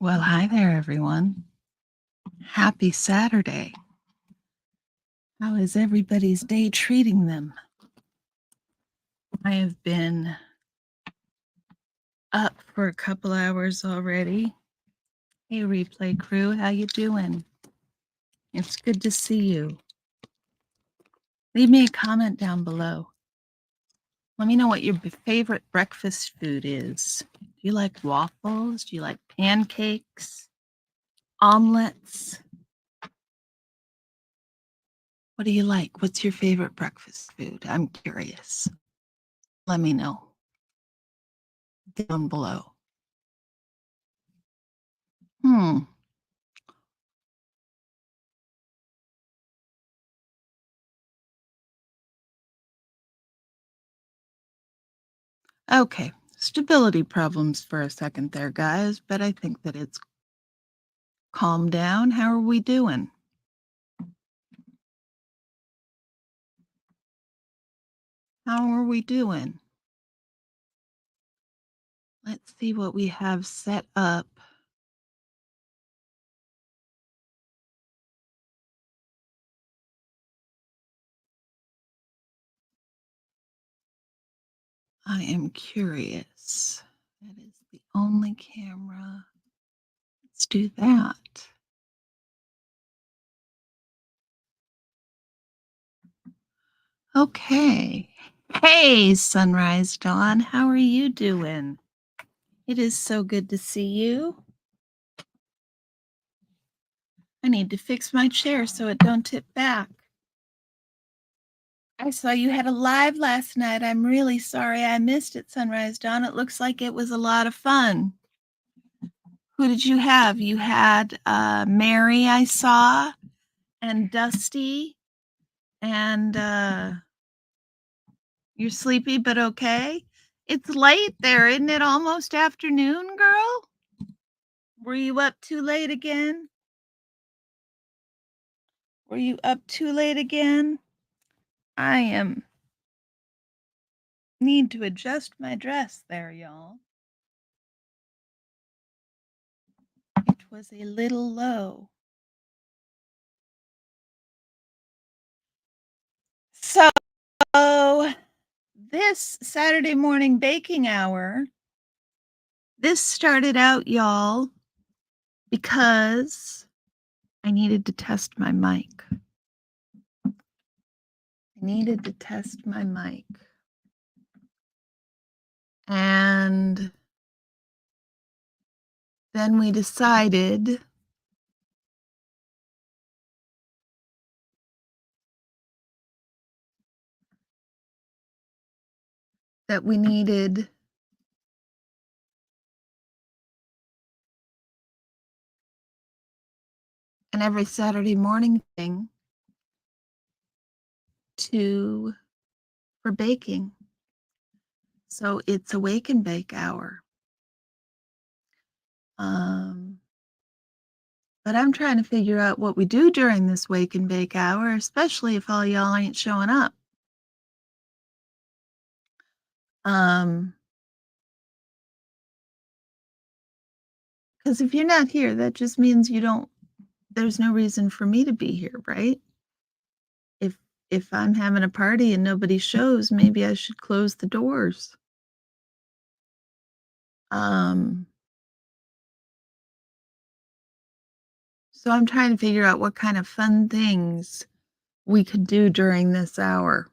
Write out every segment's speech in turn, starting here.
Well, hi there, everyone. Happy Saturday. How is everybody's day treating them? I have been up for a couple hours already. Hey, replay crew, how you doing? It's good to see you. Leave me a comment down below. Let me know what your favorite breakfast food is. Do you like waffles? Do you like pancakes? Omelets? What do you like? What's your favorite breakfast food? I'm curious. Let me know down below. Hmm. Okay, stability problems for a second there, guys, but I think that it's calmed down. How are we doing? How are we doing? Let's see what we have set up. I am curious. That is the only camera. Let's do that. Okay. Hey, Sunrise Dawn, how are you doing? It is so good to see you. I need to fix my chair so it don't tip back. I saw you had a live last night. I'm really sorry I missed it, Sunrise Dawn. It looks like it was a lot of fun. Who did you have? You had Mary, I saw, and Dusty, and you're sleepy but okay. It's late there, isn't it? Almost afternoon, girl? Were you up too late again? Were you up too late again? I need to adjust my dress there, y'all. It was a little low. So this Saturday morning baking hour, this started out, y'all, because I needed to test my mic. And then we decided that we needed an every Saturday morning thing for baking. So it's a wake and bake hour. But I'm trying to figure out what we do during this wake and bake hour, especially if all y'all ain't showing up. Because if you're not here, that just means there's no reason for me to be here, right? If I'm having a party and nobody shows, maybe I should close the doors. So I'm trying to figure out what kind of fun things we could do during this hour.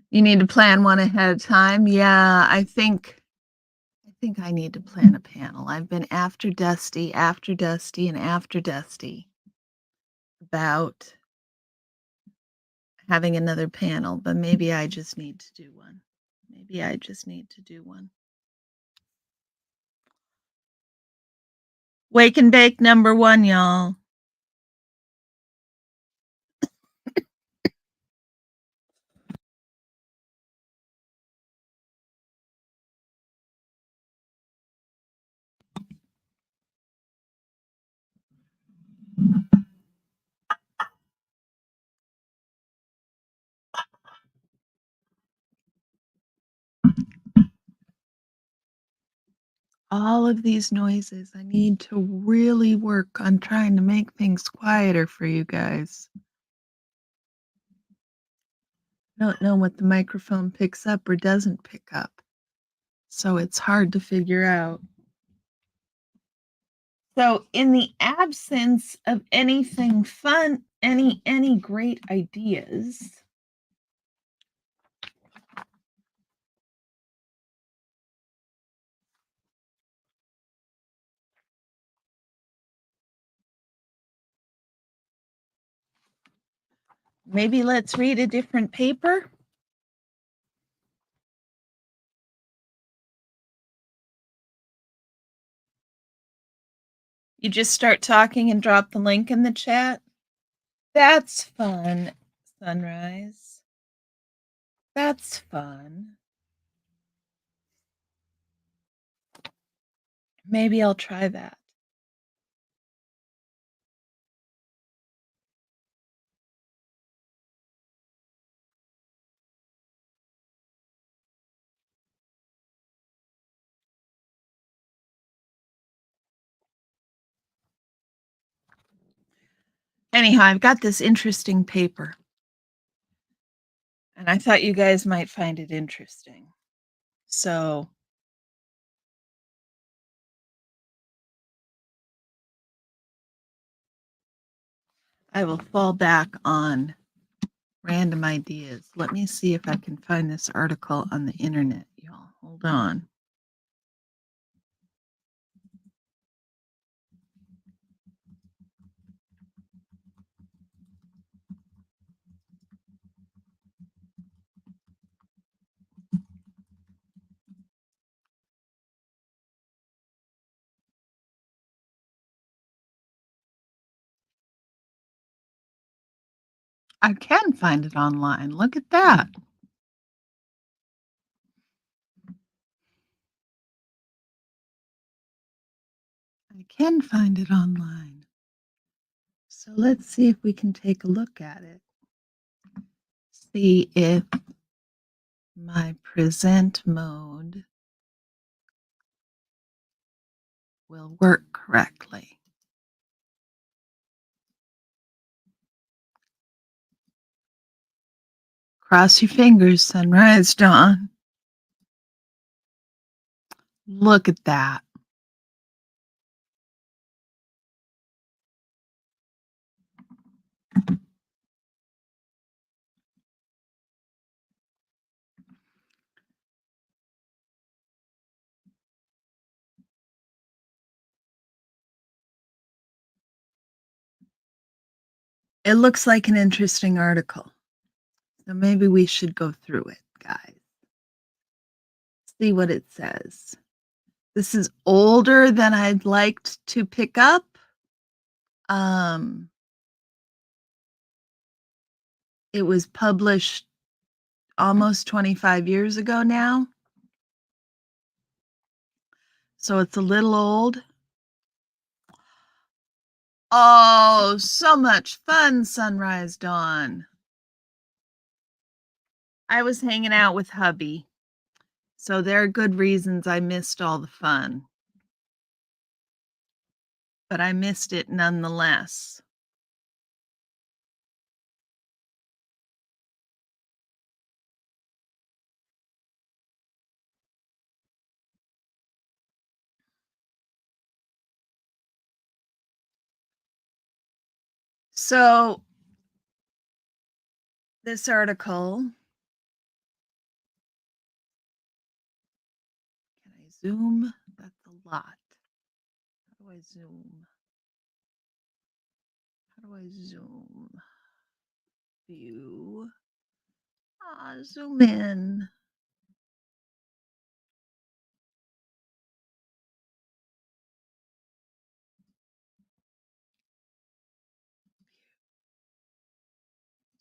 You need to plan one ahead of time. Yeah, I think I need to plan a panel. I've been after Dusty about having another panel, but maybe I just need to do one. Wake and bake number 1, y'all. All of these noises, I need to really work on trying to make things quieter for you guys. I don't know what the microphone picks up or doesn't pick up, so it's hard to figure out. So, in the absence of anything fun, any great ideas, maybe let's read a different paper. You just start talking and drop the link in the chat. That's fun, Sunrise. That's fun. Maybe I'll try that. Anyhow, I've got this interesting paper, and I thought you guys might find it interesting. So I will fall back on random ideas. Let me see if I can find this article on the internet, y'all. Hold on. I can find it online. Look at that. I can find it online. So let's see if we can take a look at it. See if my present mode will work correctly. Cross your fingers, sunrise, dawn. Look at that. It looks like an interesting article. So maybe we should go through it, guys. See what it says. This is older than I'd liked to pick up. It was published almost 25 years ago now. So it's a little old. Oh, so much fun, sunrise, dawn. I was hanging out with hubby. So there are good reasons I missed all the fun. But I missed it nonetheless. So this article, can I zoom? That's a lot. How do I zoom? How do I zoom? View. Zoom in.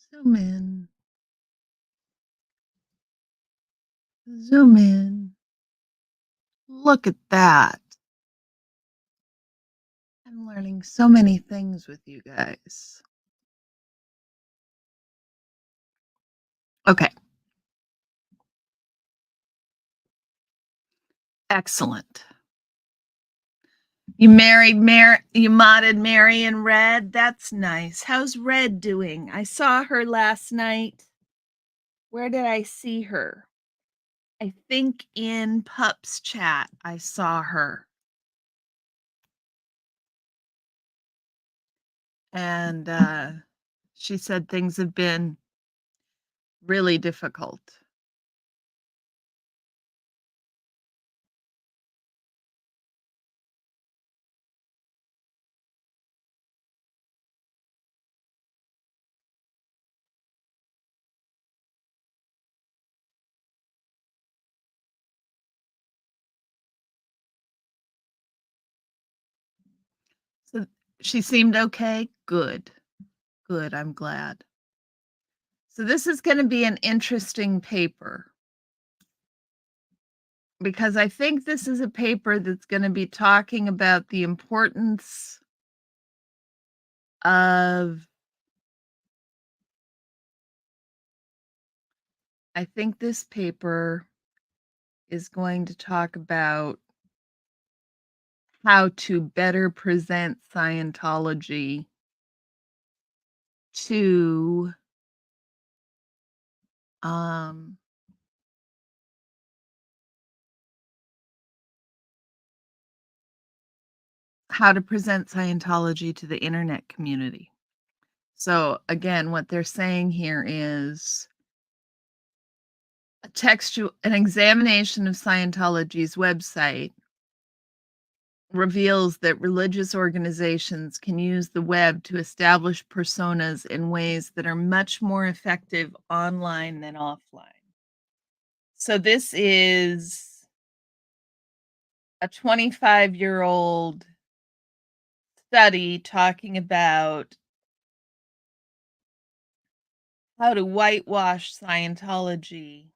Zoom in. Zoom in. Look at that. I'm learning so many things with you guys. Okay. Excellent. You modded Mary in Red. That's nice. How's Red doing? I saw her last night. Where did I see her? I think in Pup's chat I saw her. And she said things have been really difficult. So she seemed okay? Good. Good, I'm glad. So this is going to be an interesting paper because I think this is a paper that's going to be talking about the importance of I think this paper is going to talk about how to better present Scientology to um how to present Scientology to the internet community. So again, what they're saying here is an examination of Scientology's website reveals that religious organizations can use the web to establish personas in ways that are much more effective online than offline. So this is a 25-year-old study talking about how to whitewash Scientology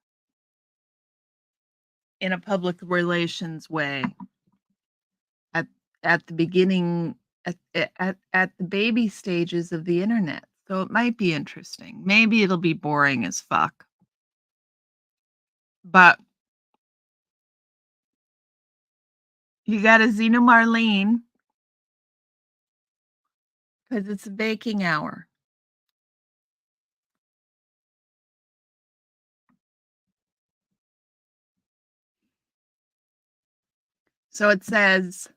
in a public relations way at at the beginning at the baby stages of the internet. So it might be interesting. Maybe it'll be boring as fuck. But you got to Xena Marlene because it's a baking hour. So it says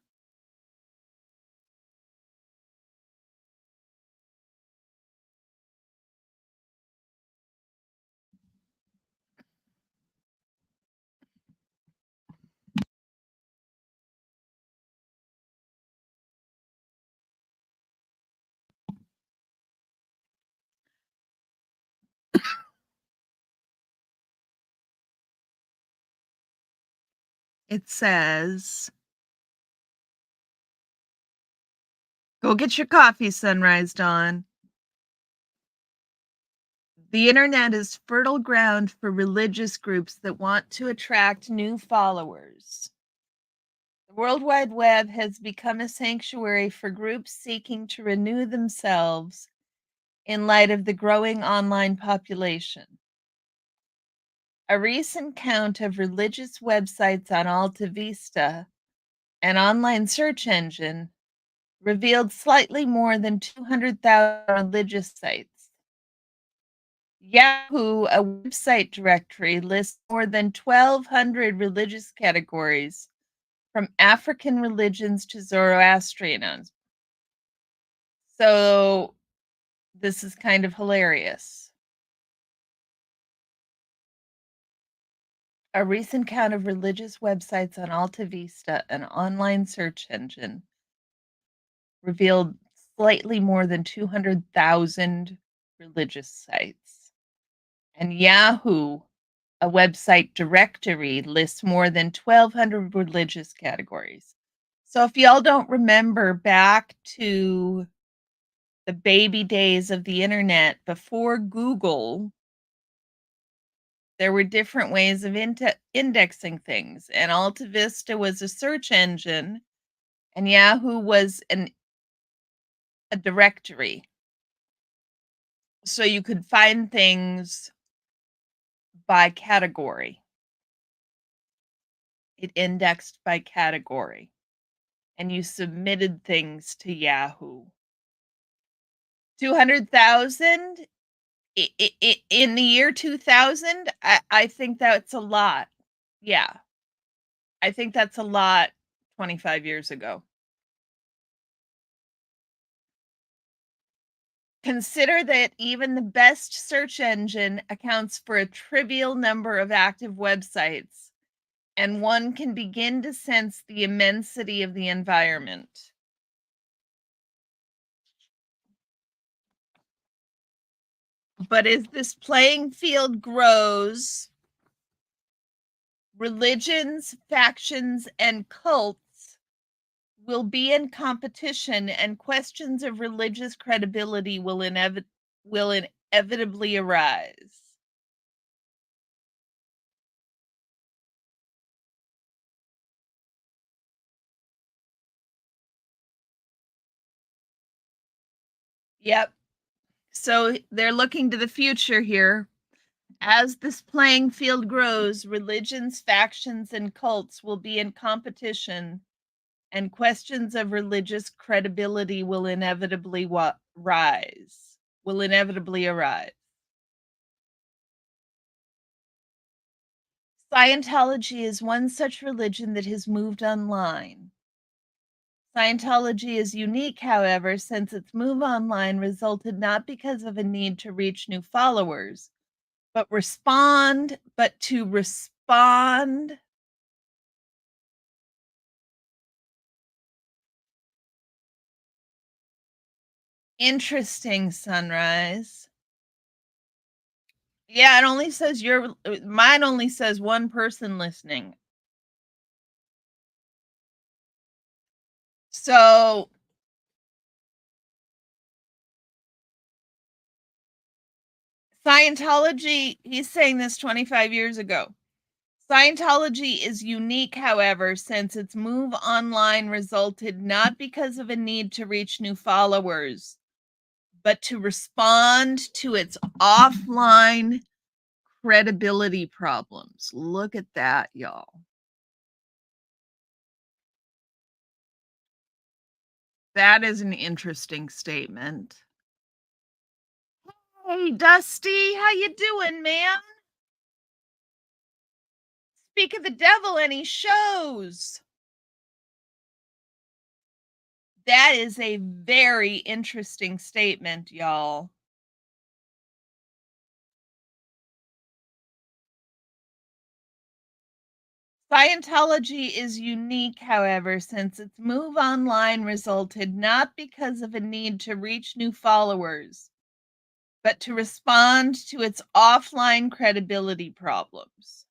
it says go get your coffee, Sunrise Dawn. The internet is fertile ground for religious groups that want to attract new followers. The World Wide Web has become a sanctuary for groups seeking to renew themselves in light of the growing online population. A recent count of religious websites on Alta Vista, an online search engine, revealed slightly more than 200,000 religious sites. Yahoo, a website directory, lists more than 1,200 religious categories, from African religions to Zoroastrianism. So this is kind of hilarious. A recent count of religious websites on Alta Vista, an online search engine, revealed slightly more than 200,000 religious sites. And Yahoo, a website directory, lists more than 1,200 religious categories. So if y'all don't remember back to the baby days of the internet before Google, there were different ways of indexing things. And Alta Vista was a search engine, and Yahoo was a directory. So you could find things by category. It indexed by category. and you submitted things to Yahoo. 200,000 in the year 2000, I think that's a lot. Yeah, I think that's a lot 25 years ago. Consider that even the best search engine accounts for a trivial number of active websites, and one can begin to sense the immensity of the environment. But as this playing field grows, religions, factions, and cults will be in competition, and questions of religious credibility will inevitably arise. Yep. So they're looking to the future here. As this playing field grows, religions, factions, and cults will be in competition, and questions of religious credibility will inevitably rise. Will inevitably arise. Scientology is one such religion that has moved online. Scientology is unique, however, since its move online resulted not because of a need to reach new followers, but to respond. Interesting, Sunrise. Yeah, it only says mine only says one person listening. So Scientology, he's saying this 25 years ago. Scientology is unique, however, since its move online resulted not because of a need to reach new followers, but to respond to its offline credibility problems. Look at that, y'all. That is an interesting statement. Hey, Dusty, how you doing, man? Speak of the devil, any shows? That is a very interesting statement, y'all. Scientology is unique, however, since its move online resulted not because of a need to reach new followers, but to respond to its offline credibility problems.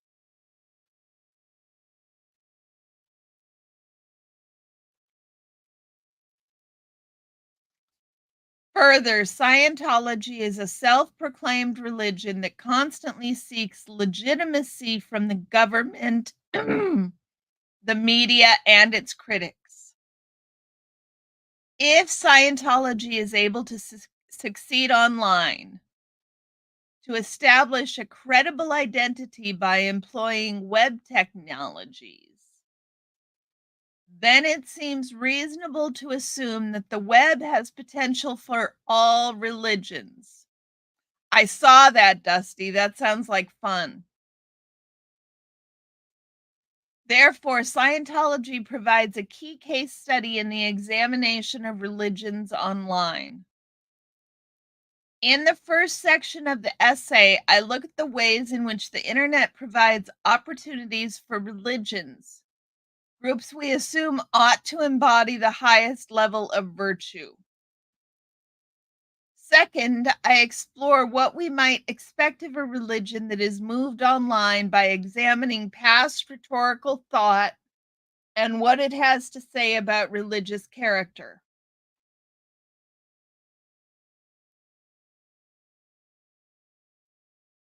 Further, Scientology is a self proclaimed religion that constantly seeks legitimacy from the government, the media, and its critics. If Scientology is able to succeed online, to establish a credible identity by employing web technologies, then it seems reasonable to assume that the web has potential for all religions. I saw that, Dusty. That sounds like fun. Therefore, Scientology provides a key case study in the examination of religions online. In the first section of the essay, I look at the ways in which the internet provides opportunities for religions, groups we assume ought to embody the highest level of virtue. Second, I explore what we might expect of a religion that is moved online by examining past rhetorical thought and what it has to say about religious character.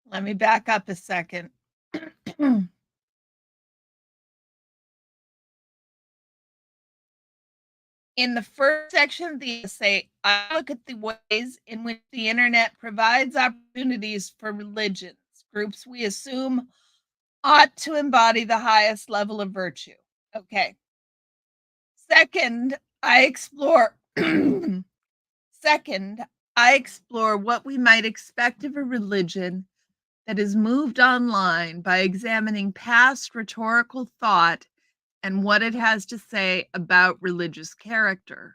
Let me back up a second. In the first section of the essay, I look at the ways in which the internet provides opportunities for religions, groups we assume ought to embody the highest level of virtue. Okay. Second, I explore Second, I explore what we might expect of a religion that has moved online by examining past rhetorical thought and what it has to say about religious character.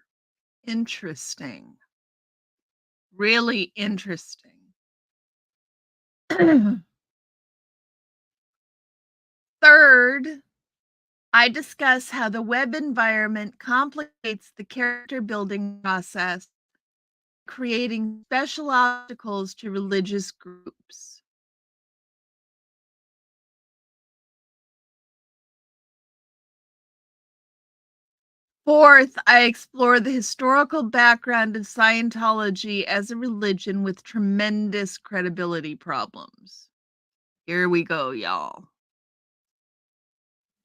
Interesting. Really interesting. Third, I discuss how the web environment complicates the character building process, creating special obstacles to religious groups. Fourth, I explore the historical background of Scientology as a religion with tremendous credibility problems. Here we go, y'all.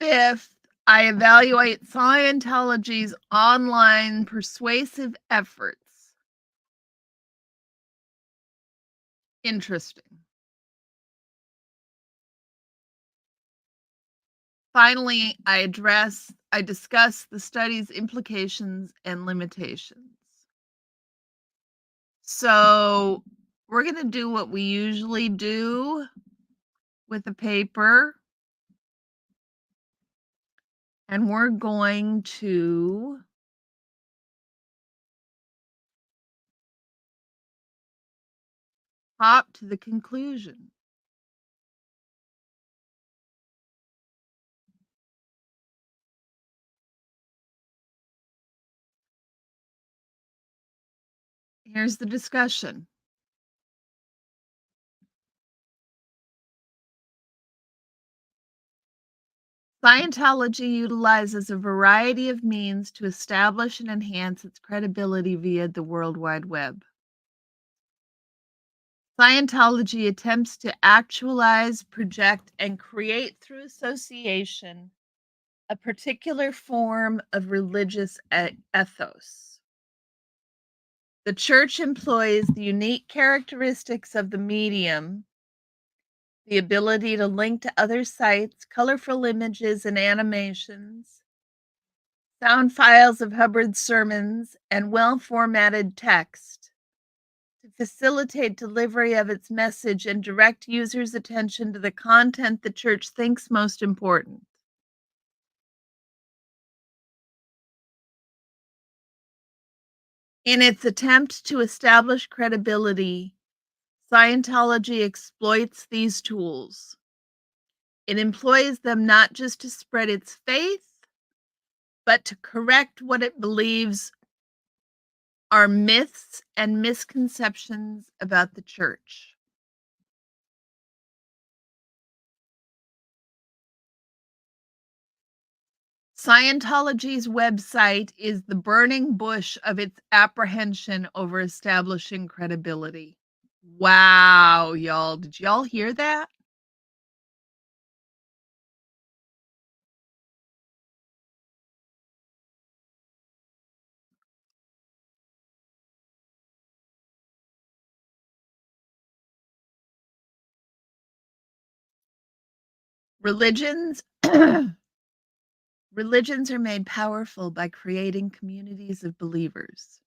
Fifth, I evaluate Scientology's online persuasive efforts. Interesting. Finally, I discuss the study's implications and limitations. So, we're going to do what we usually do with a paper, and we're going to hop to the conclusion. Here's the discussion. Scientology utilizes a variety of means to establish and enhance its credibility via the World Wide Web. Scientology attempts to actualize, project, and create through association a particular form of religious ethos. The church employs the unique characteristics of the medium, the ability to link to other sites, colorful images and animations, sound files of Hubbard's sermons, and well formatted text to facilitate delivery of its message and direct users' attention to the content the church thinks most important. In its attempt to establish credibility, Scientology exploits these tools. It employs them not just to spread its faith, but to correct what it believes are myths and misconceptions about the church. Scientology's website is the burning bush of its apprehension over establishing credibility. Wow, y'all. Did y'all hear that? Religions Religions are made powerful by creating communities of believers.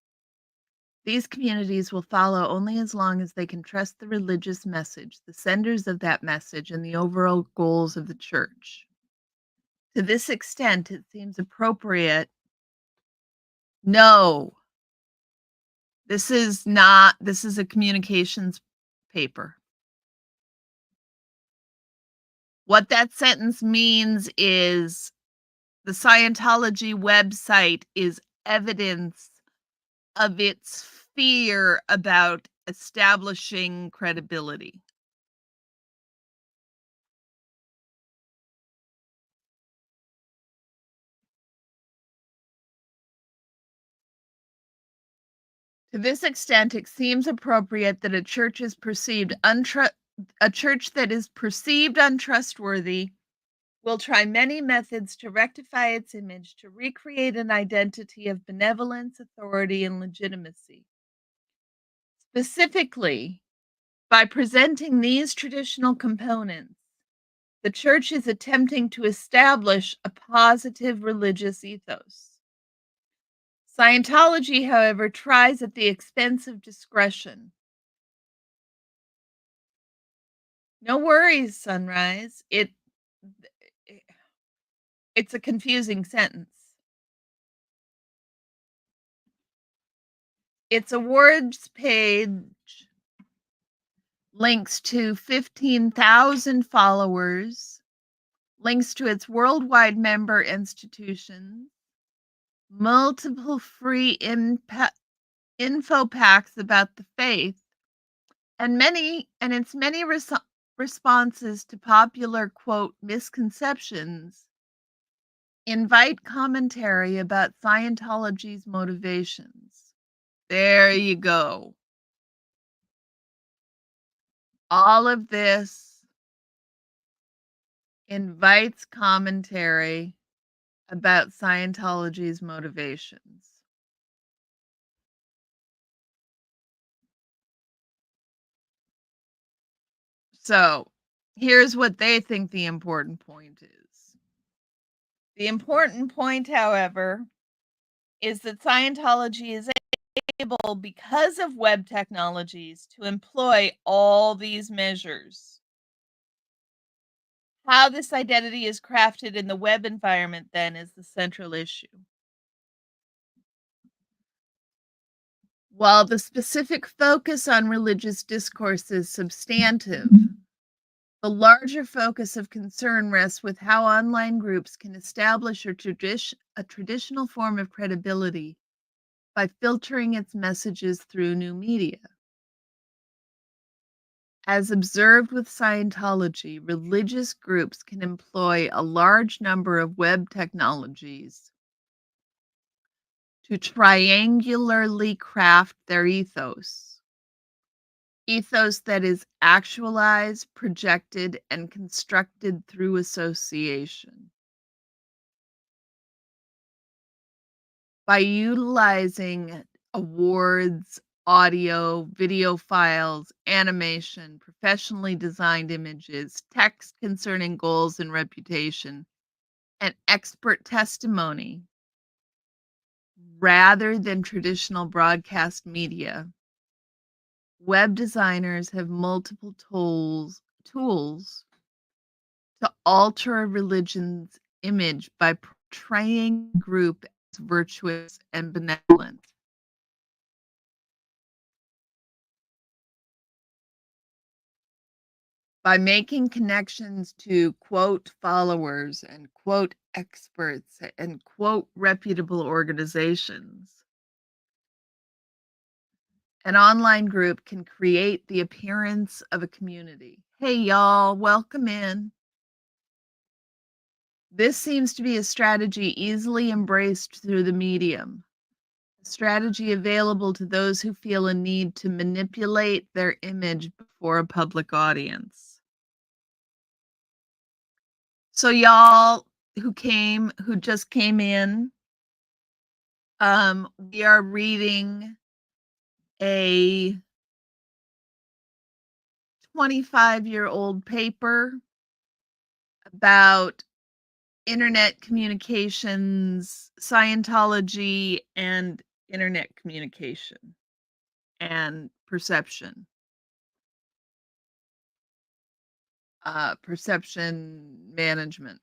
These communities will follow only as long as they can trust the religious message, the senders of that message, and the overall goals of the church. To this extent, it seems appropriate. No, this is a communications paper. What that sentence means is the Scientology website is evidence of its fear about establishing credibility. To this extent, it seems appropriate that a church that is perceived untrustworthy will try many methods to rectify its image to recreate an identity of benevolence, authority, and legitimacy. Specifically, by presenting these traditional components, the church is attempting to establish a positive religious ethos. Scientology, however, tries at the expense of discretion. No worries, Sunrise. It's a confusing sentence. Its awards page links to 15,000 followers, links to its worldwide member institutions, multiple free info packs about the faith, and its many responses to popular quote misconceptions invite commentary about Scientology's motivations. There you go. All of this invites commentary about Scientology's motivations. So, here's what they think the important point is. The important point, however, is that Scientology is able, because of web technologies, to employ all these measures. How this identity is crafted in the web environment, then, is the central issue. While the specific focus on religious discourse is substantive, the larger focus of concern rests with how online groups can establish a traditional form of credibility by filtering its messages through new media. As observed with Scientology, religious groups can employ a large number of web technologies to triangularly craft their ethos that is actualized, projected, and constructed through association. By utilizing awards, audio, video files, animation, professionally designed images, text concerning goals and reputation, and expert testimony, rather than traditional broadcast media, web designers have multiple tools to alter a religion's image by portraying a group as virtuous and benevolent. By making connections to quote followers and quote experts and quote reputable organizations, an online group can create the appearance of a community. Hey, y'all, welcome in. This seems to be a strategy easily embraced through the medium, a strategy available to those who feel a need to manipulate their image before a public audience. So, y'all who just came in, we are reading a 25-year-old paper about internet communications, Scientology, and internet communication and perception. Perception management.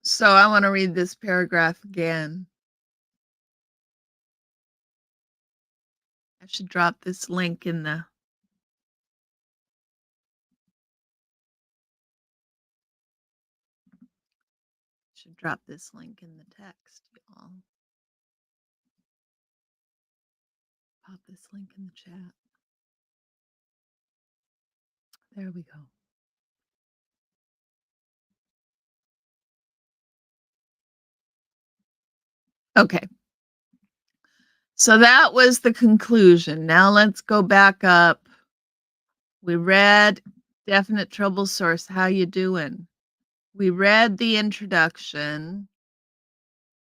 So I want to read this paragraph again. I should drop this link in the text, y'all. Pop this link in the chat. There we go. Okay. So that was the conclusion. Now let's go back up. We read definite trouble source. How you doing? We read the introduction.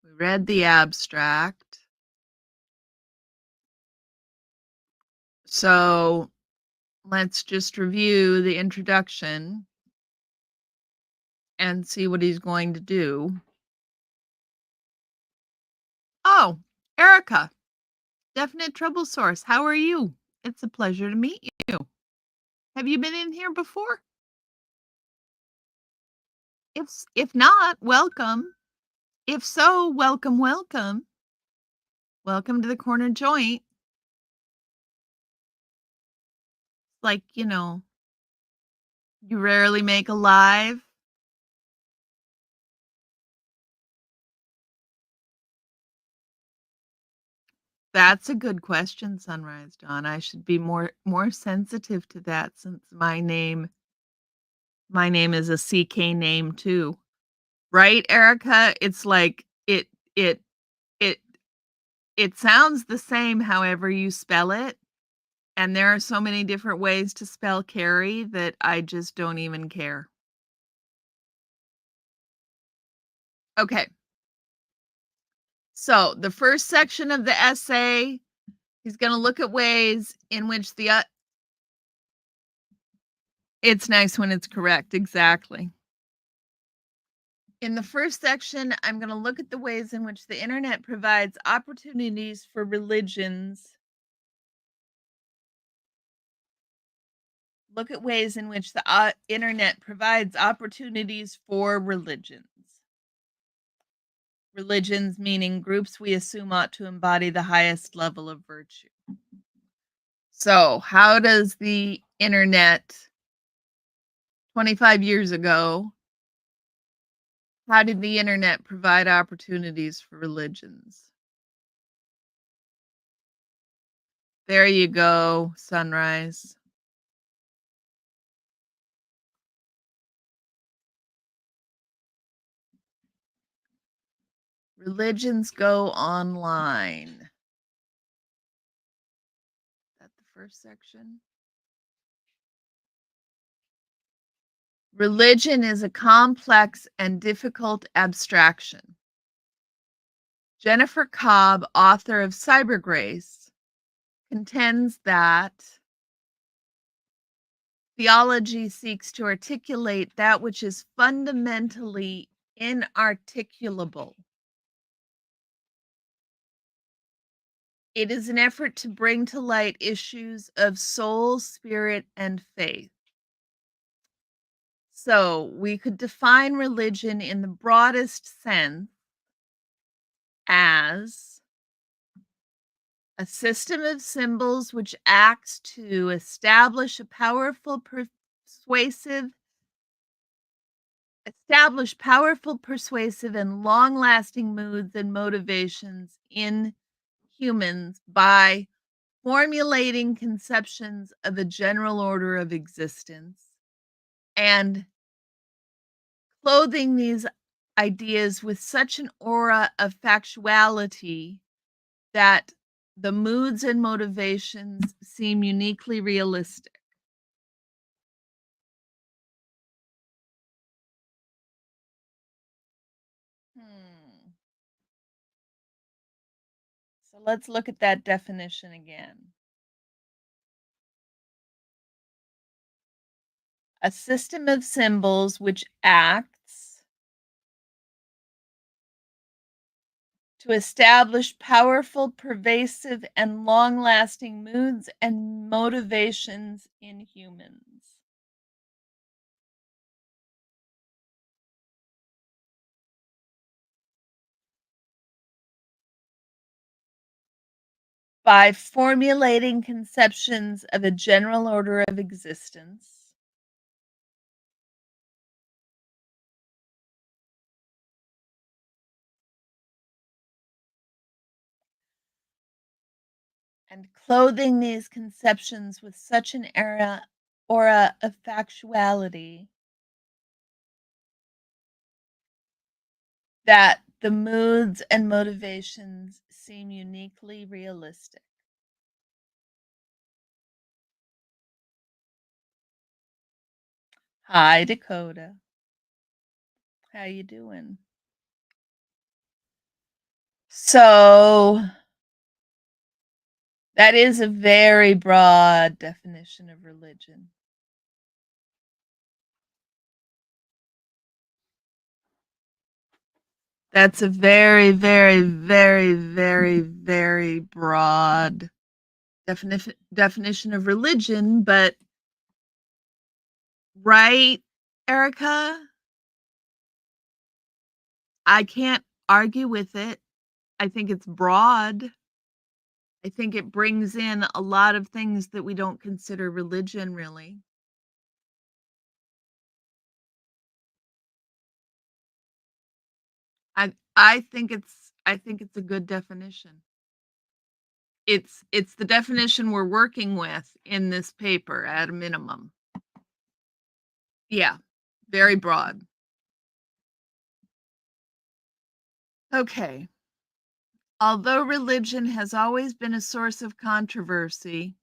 We read the abstract. So let's just review the introduction and see what he's going to do. Oh, Erica, definite trouble source. How are you? It's a pleasure to meet you. Have you been in here before? If not, welcome. If so, welcome, welcome. Welcome to the corner joint. Like, you rarely make a live. That's a good question, Sunrise Dawn. I should be more sensitive to that since my name is a CK name too. Right, Erica? It's like it it it sounds the same however you spell it, and there are so many different ways to spell Karrie that I just don't even care. Okay. So, the first section of the essay, he's going to look at ways in which it's nice when it's correct, exactly. In the first section, I'm going to look at the ways in which the internet provides opportunities for religions. Look at ways in which the internet provides opportunities for religions. Religions meaning groups we assume ought to embody the highest level of virtue. So, how does the internet 25 years ago, how did the internet provide opportunities for religions? There you go, Sunrise. Religions go online. Is that the first section? Religion is a complex and difficult abstraction. Jennifer Cobb, author of Cybergrace, contends that theology seeks to articulate that which is fundamentally inarticulable. It is an effort to bring to light issues of soul, spirit, and faith. So we could define religion in the broadest sense as a system of symbols which acts to establish powerful, persuasive, and long-lasting moods and motivations in humans by formulating conceptions of a general order of existence and clothing these ideas with such an aura of factuality that the moods and motivations seem uniquely realistic. Hmm. So let's look at that definition again. A system of symbols which acts to establish powerful, pervasive, and long lasting moods and motivations in humans. By formulating conceptions of a general order of existence, and clothing these conceptions with such an aura of factuality that the moods and motivations seem uniquely realistic. Hi, Dakota. How you doing? So, That is a very broad definition of religion. That's a very, very, very, very, very broad definition of religion, but right, Erica? I can't argue with it. I think it's broad. I think it brings in a lot of things that we don't consider religion, really. I think it's a good definition. It's the definition we're working with in this paper at a minimum. Yeah, very broad. Okay. Although religion has always been a source of controversy,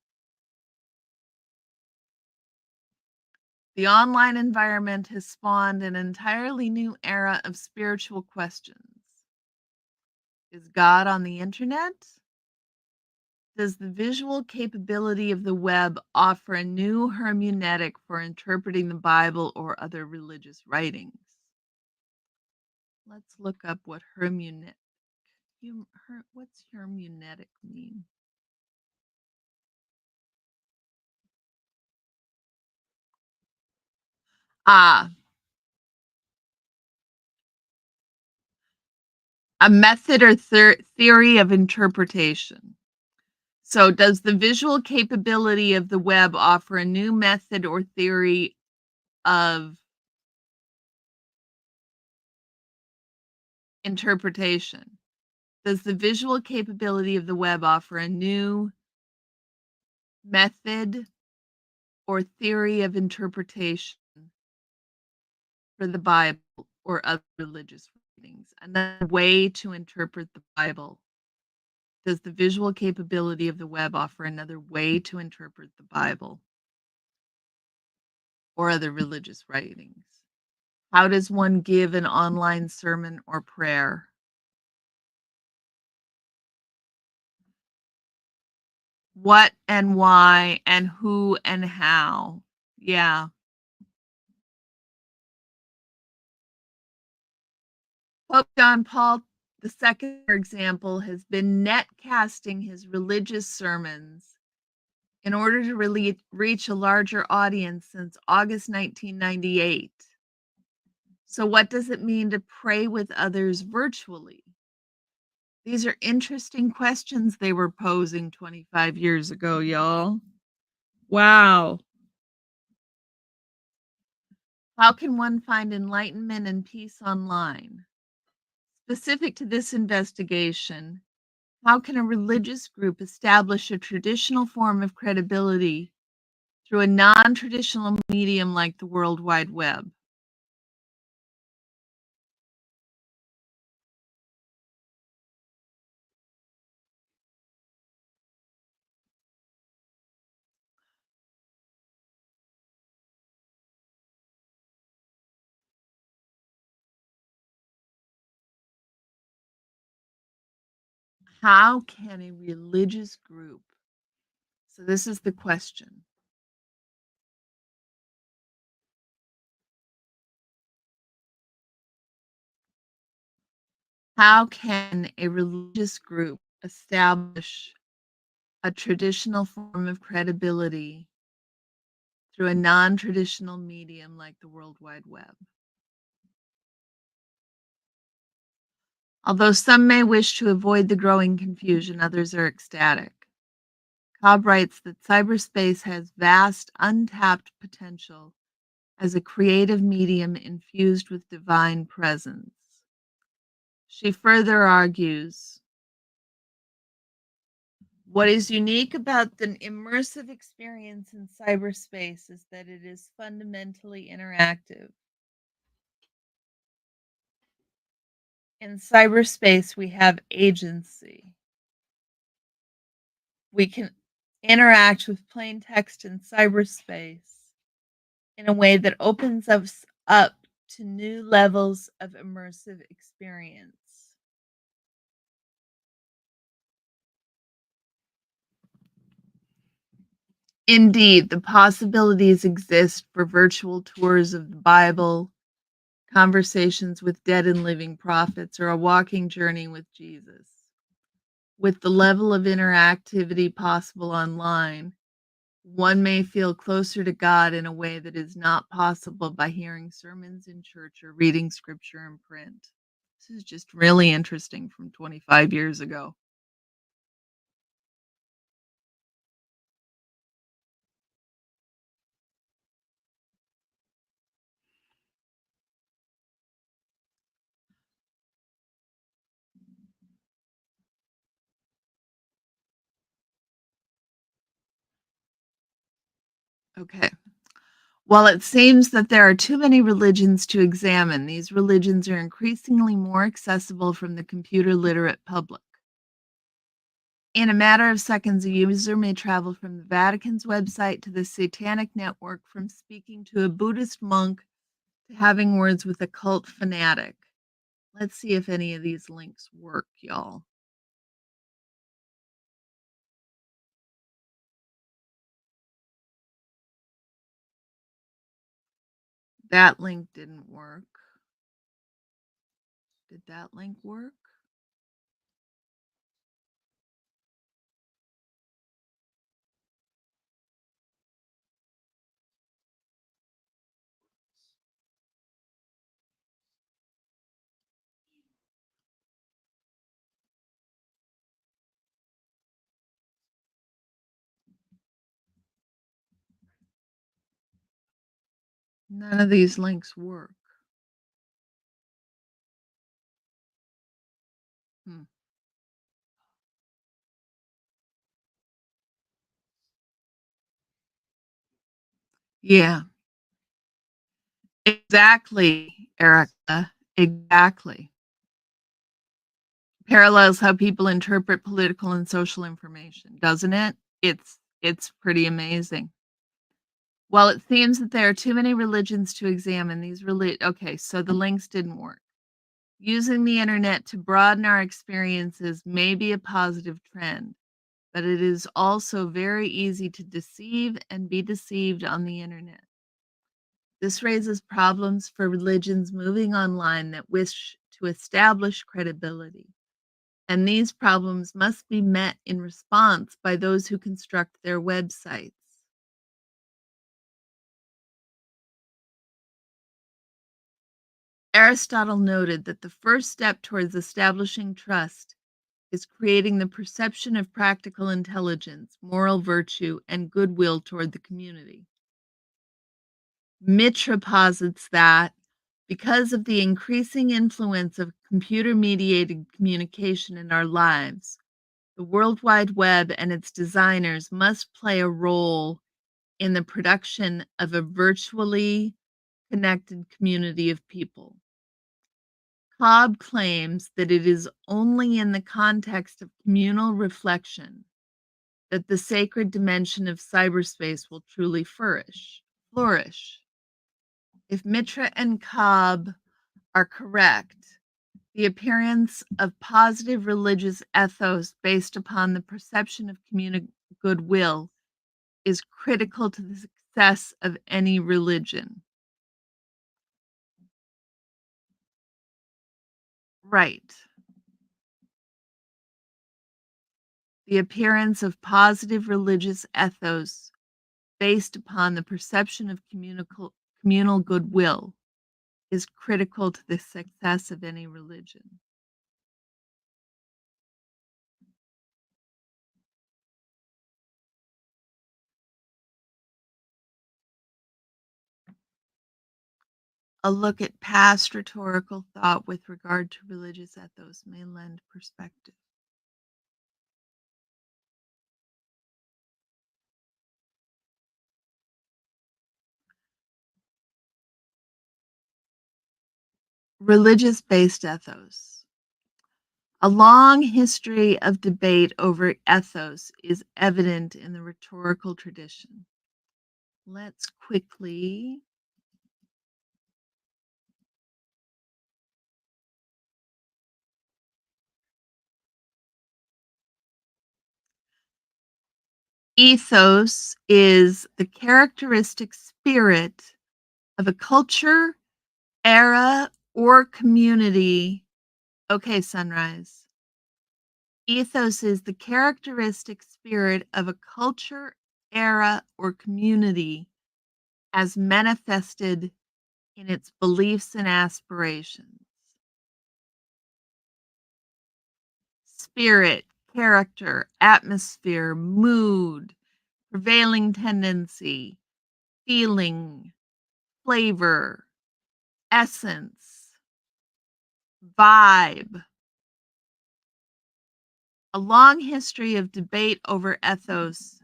the online environment has spawned an entirely new era of spiritual questions. Is God on the internet? Does the visual capability of the web offer a new hermeneutic for interpreting the Bible or other religious writings? Let's look up what hermeneutic. What's hermeneutic mean? Ah, a method or theory of interpretation. So, does the visual capability of the web offer a new method or theory of interpretation? Does the visual capability of the web offer a new method or theory of interpretation for the Bible or other religious writings? Another way to interpret the Bible. Does the visual capability of the web offer another way to interpret the Bible or other religious writings? How does one give an online sermon or prayer? What and why and who and how? Yeah. Pope John Paul II, for example, has been netcasting his religious sermons in order to really reach a larger audience since August 1998. So, what does it mean to pray with others virtually? These are interesting questions they were posing 25 years ago, y'all. Wow. How can one find enlightenment and peace online? Specific to this investigation, how can a religious group establish a traditional form of credibility through a non traditional medium like the World Wide Web? How can a religious group, so this is the question, how can a religious group establish a traditional form of credibility through a non traditional medium like the World Wide Web? Although some may wish to avoid the growing confusion, others are ecstatic. Cobb writes that cyberspace has vast untapped potential as a creative medium infused with divine presence. She further argues what is unique about the immersive experience in cyberspace is that it is fundamentally interactive. In cyberspace, we have agency. We can interact with plain text in cyberspace in a way that opens us up to new levels of immersive experience. Indeed, the possibilities exist for virtual tours of the Bible, conversations with dead and living prophets, or a walking journey with Jesus. With the level of interactivity possible online, one may feel closer to God in a way that is not possible by hearing sermons in church or reading scripture in print. This is just really interesting from 25 years ago. Okay. While it seems that there are too many religions to examine, these religions are increasingly more accessible from the computer literate public. In a matter of seconds, a user may travel from the Vatican's website to the Satanic Network, from speaking to a Buddhist monk to having words with a cult fanatic. Let's see if any of these links work, y'all. That link didn't work. Did that link work? None of these links work. Hmm. Yeah, exactly, Erica. Exactly. Parallels how people interpret political and social information, doesn't it? It's pretty amazing. While it seems that there are too many religions to examine, okay, so the links didn't work. Using the internet to broaden our experiences may be a positive trend, but it is also very easy to deceive and be deceived on the internet. This raises problems for religions moving online that wish to establish credibility. And these problems must be met in response by those who construct their websites. Aristotle noted that the first step towards establishing trust is creating the perception of practical intelligence, moral virtue, and goodwill toward the community. Mitra posits that because of the increasing influence of computer mediated communication in our lives, the World Wide Web and its designers must play a role in the production of a virtually connected community of people. Cobb claims that it is only in the context of communal reflection that the sacred dimension of cyberspace will truly flourish. If Mitra and Cobb are correct, the appearance of positive religious ethos based upon the perception of communal goodwill is critical to the success of any religion. Right. The appearance of positive religious ethos based upon the perception of communal goodwill is critical to the success of any religion. A look at past rhetorical thought with regard to religious ethos may lend perspective. Religious based ethos. A long history of debate over ethos is evident in the rhetorical tradition. Let's quickly Ethos is the characteristic spirit of a culture, era, or community. Okay, Sunrise. Ethos is the characteristic spirit of a culture, era, or community as manifested in its beliefs and aspirations. Spirit, character, atmosphere, mood, prevailing tendency, feeling, flavor, essence, vibe. A long history of debate over ethos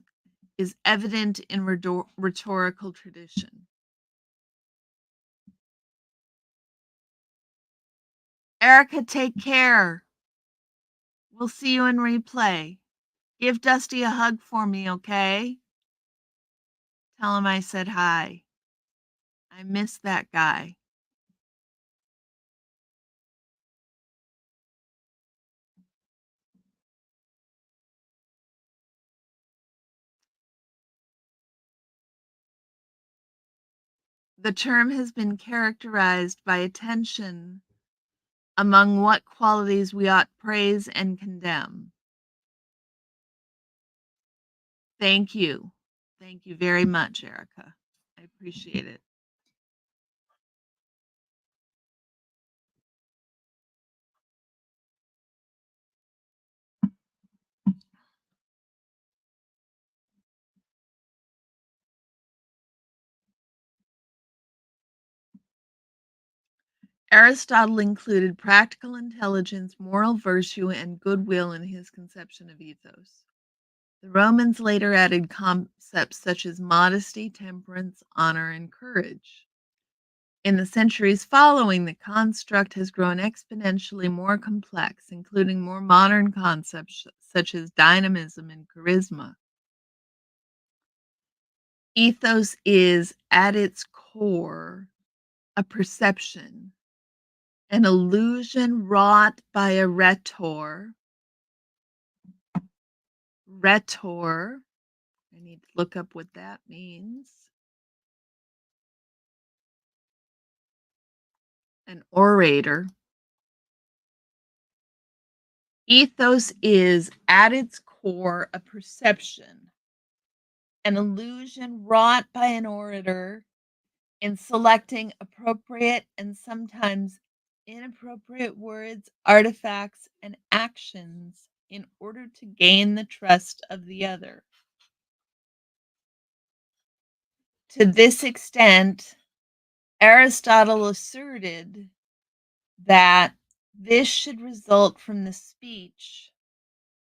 is evident in rhetorical tradition. Erica, take care. We'll see you in replay. Give Dusty a hug for me, okay? Tell him I said hi. I miss that guy. The term has been characterized by attention among what qualities we ought praise and condemn. Thank you. Thank you very much, Erica. I appreciate it. Aristotle included practical intelligence, moral virtue, and goodwill in his conception of ethos. The Romans later added concepts such as modesty, temperance, honor, and courage. In the centuries following, the construct has grown exponentially more complex, including more modern concepts such as dynamism and charisma. Ethos is, at its core, a perception, an illusion wrought by a rhetor. Rhetor, I need to look up what that means. An orator. Ethos is, at its core, a perception, an illusion wrought by an orator in selecting appropriate and sometimes inappropriate words, artifacts, and actions in order to gain the trust of the other. To this extent, Aristotle asserted that this should result from the speech,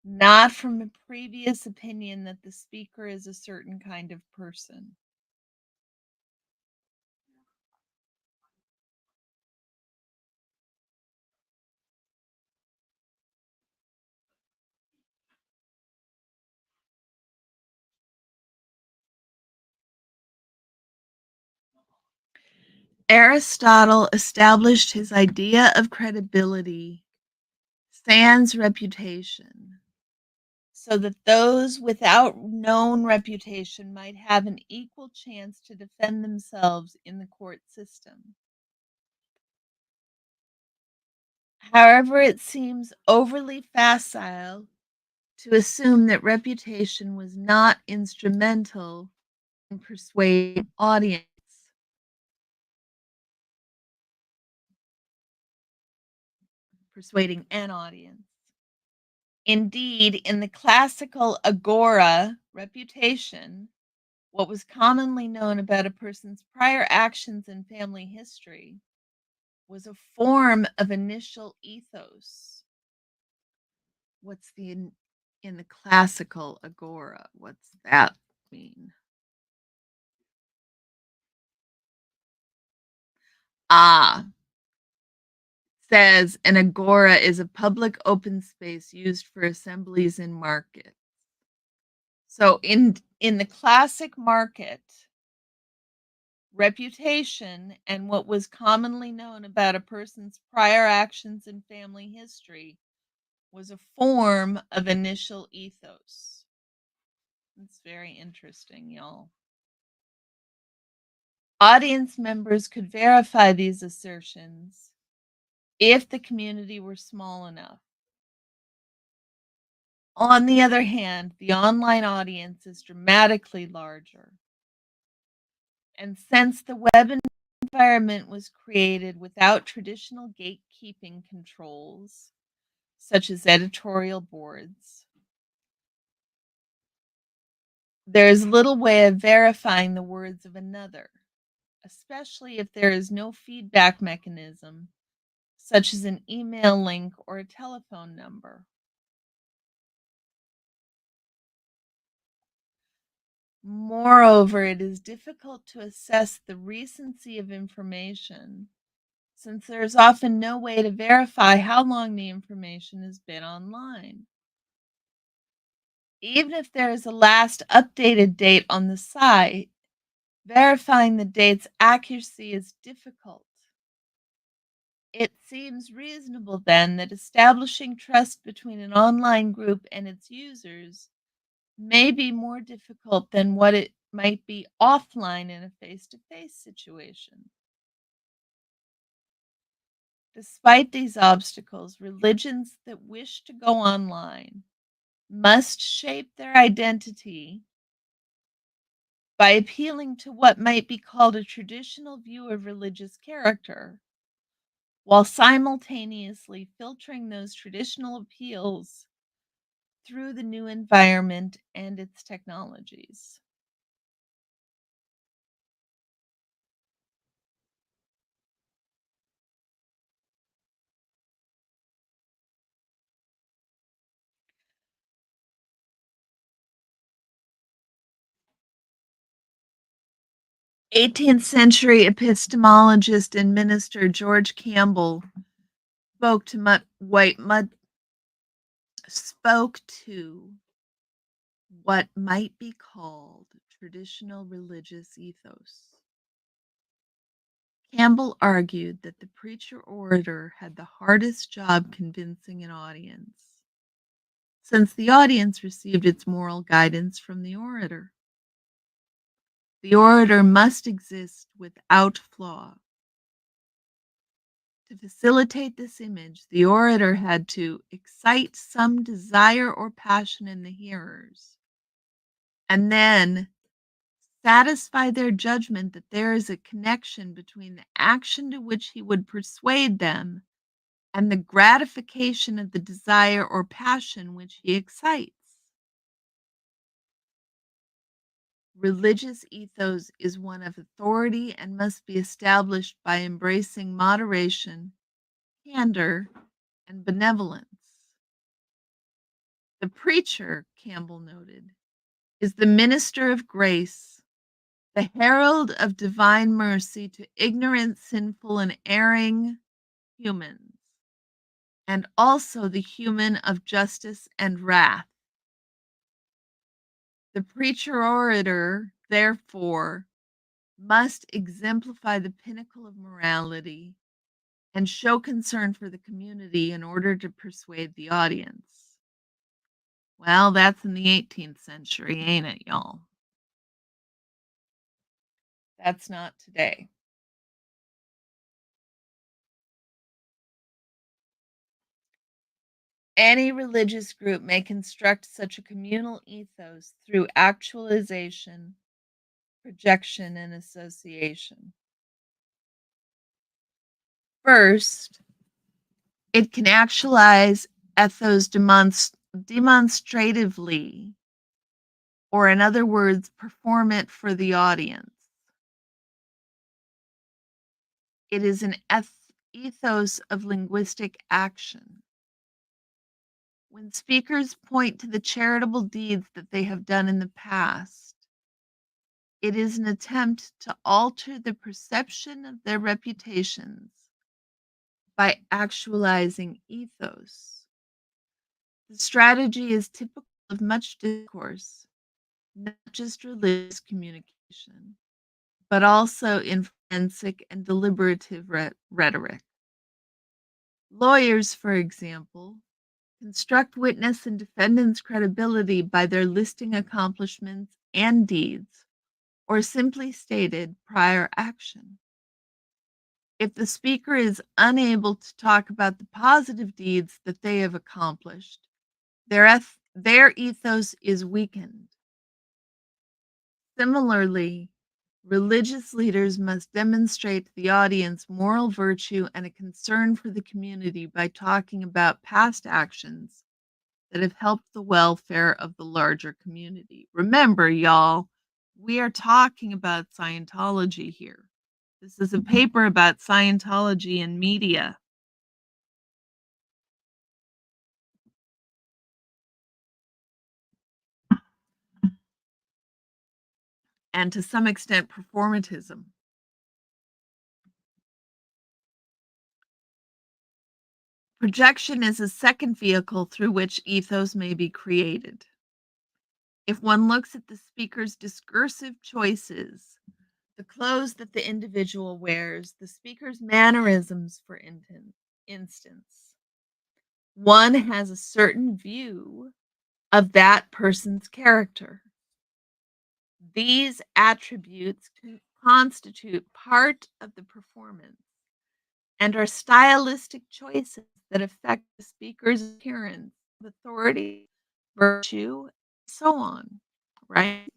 not from a previous opinion that the speaker is a certain kind of person. Aristotle established his idea of credibility sans reputation, so that those without known reputation might have an equal chance to defend themselves in the court system. However, it seems overly facile to assume that reputation was not instrumental in persuading an audience. Indeed, in the classical agora, reputation, what was commonly known about a person's prior actions and family history, was a form of initial ethos. What's in the classical agora? What's that mean? Ah, says an agora is a public open space used for assemblies in markets. So in the classic market, reputation and what was commonly known about a person's prior actions and family history was a form of initial ethos. It's very interesting, y'all. Audience members could verify these assertions if the community were small enough. On the other hand, the online audience is dramatically larger. And since the web environment was created without traditional gatekeeping controls, such as editorial boards, there is little way of verifying the words of another, especially if there is no feedback mechanism, such as an email link or a telephone number. Moreover, it is difficult to assess the recency of information since there is often no way to verify how long the information has been online. Even if there is a last updated date on the site, verifying the date's accuracy is difficult. It seems reasonable then that establishing trust between an online group and its users may be more difficult than what it might be offline in a face to face situation. Despite these obstacles, religions that wish to go online must shape their identity by appealing to what might be called a traditional view of religious character, while simultaneously filtering those traditional appeals through the new environment and its technologies. 18th century epistemologist and minister George Campbell spoke to spoke to what might be called traditional religious ethos. Campbell argued that the preacher orator had the hardest job convincing an audience, since the audience received its moral guidance from the orator. The orator must exist without flaw. To facilitate this image, the orator had to excite some desire or passion in the hearers, and then satisfy their judgment that there is a connection between the action to which he would persuade them and the gratification of the desire or passion which he excites. Religious ethos is one of authority and must be established by embracing moderation, candor, and benevolence. The preacher, Campbell noted, is the minister of grace, the herald of divine mercy to ignorant, sinful, and erring humans, and also the human of justice and wrath. The preacher orator, therefore, must exemplify the pinnacle of morality and show concern for the community in order to persuade the audience. Well, that's in the 18th century, ain't it, y'all? That's not today. Any religious group may construct such a communal ethos through actualization, projection, and association. First, it can actualize ethos demonstratively, or in other words, perform it for the audience. It is an ethos of linguistic action. When speakers point to the charitable deeds that they have done in the past, it is an attempt to alter the perception of their reputations by actualizing ethos. The strategy is typical of much discourse, not just religious communication, but also in forensic and deliberative rhetoric. Lawyers, for example, construct witness and defendant's credibility by their listing accomplishments and deeds, or simply stated prior action. If the speaker is unable to talk about the positive deeds that they have accomplished, their ethos is weakened. Similarly, religious leaders must demonstrate to the audience moral virtue and a concern for the community by talking about past actions that have helped the welfare of the larger community. Remember, y'all, we are talking about Scientology here. This is a paper about Scientology and media. And to some extent, performatism. Projection is a second vehicle through which ethos may be created. If one looks at the speaker's discursive choices, the clothes that the individual wears, the speaker's mannerisms, for instance, one has a certain view of that person's character. These attributes constitute part of the performance and are stylistic choices that affect the speaker's appearance, authority, virtue, so on, right?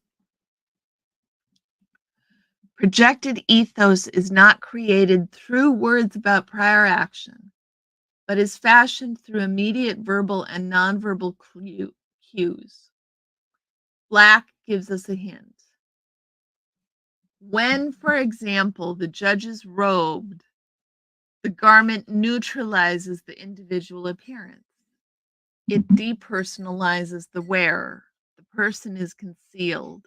Projected ethos is not created through words about prior action, but is fashioned through immediate verbal and nonverbal cues. Black gives us a hint. When, for example, the judge is robed, the garment neutralizes the individual appearance. It depersonalizes the wearer. The person is concealed.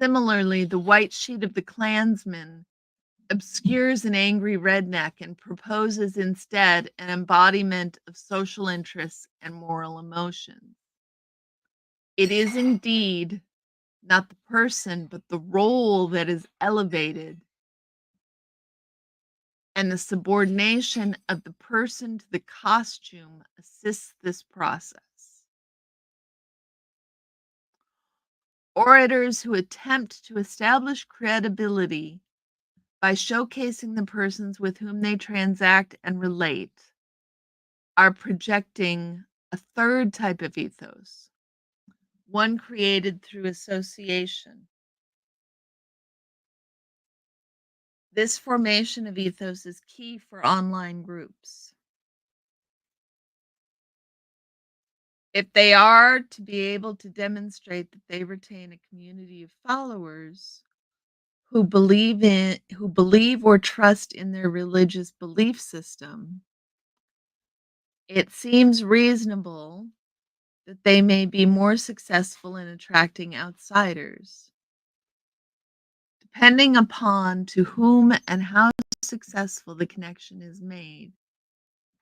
Similarly, the white sheet of the Klansman obscures an angry redneck and proposes instead an embodiment of social interests and moral emotions. It is indeed not the person, but the role that is elevated, and the subordination of the person to the costume assists this process. Orators who attempt to establish credibility by showcasing the persons with whom they transact and relate are projecting a third type of ethos, one created through association. This formation of ethos is key for online groups. If they are to be able to demonstrate that they retain a community of followers who believe or trust in their religious belief system, it seems reasonable that they may be more successful in attracting outsiders. Depending upon to whom and how successful the connection is made,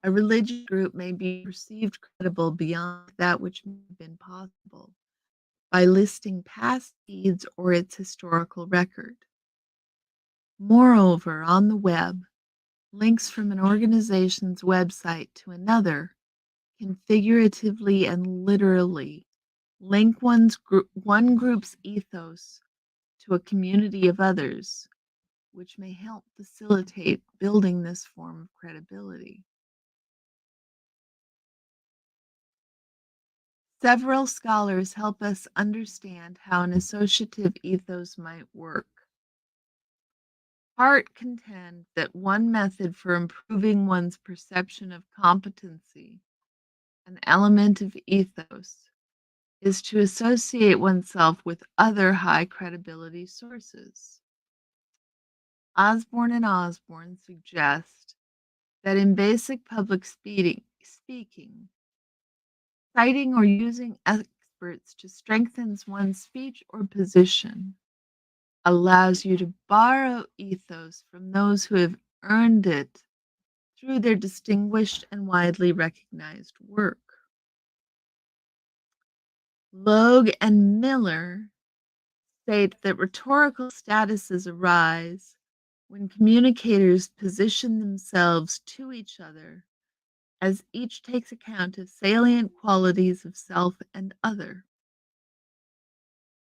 a religious group may be perceived credible beyond that which may have been possible by listing past deeds or its historical record. Moreover, on the web, links from an organization's website to another can figuratively and literally link one group's ethos to a community of others, which may help facilitate building this form of credibility. Several scholars help us understand how an associative ethos might work. Hart contend that one method for improving one's perception of competency, an element of ethos, is to associate oneself with other high credibility sources. Osborne and Osborne suggest that in basic public speaking, citing or using experts to strengthen one's speech or position allows you to borrow ethos from those who have earned it through their distinguished and widely recognized work. Logue and Miller state that rhetorical statuses arise when communicators position themselves to each other as each takes account of salient qualities of self and other.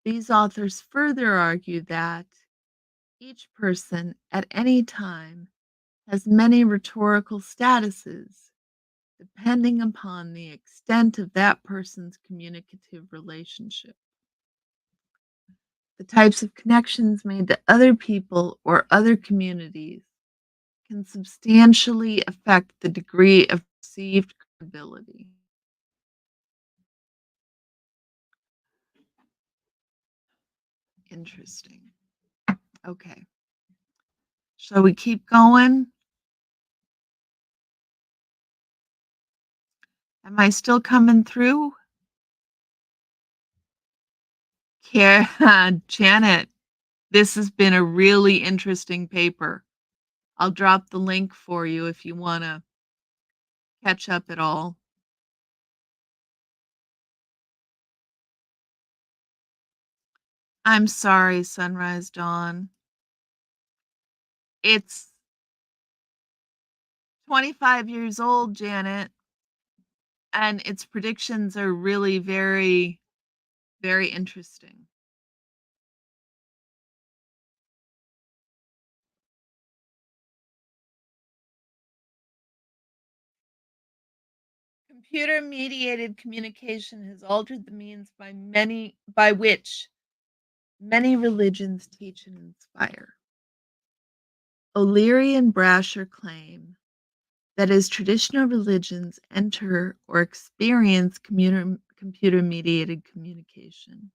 These authors further argue that each person at any time has many rhetorical statuses depending upon the extent of that person's communicative relationship. The types of connections made to other people or other communities can substantially affect the degree of perceived credibility. Interesting. Okay. Shall we keep going? Am I still coming through? Janet, this has been a really interesting paper. I'll drop the link for you if you want to catch up at all. I'm sorry, Sunrise Dawn. It's 25 years old, Janet, and its predictions are really very, very interesting. Computer mediated communication has altered the means by which many religions teach and inspire. O'Leary and Brasher claim that as traditional religions enter or experience computer mediated communication,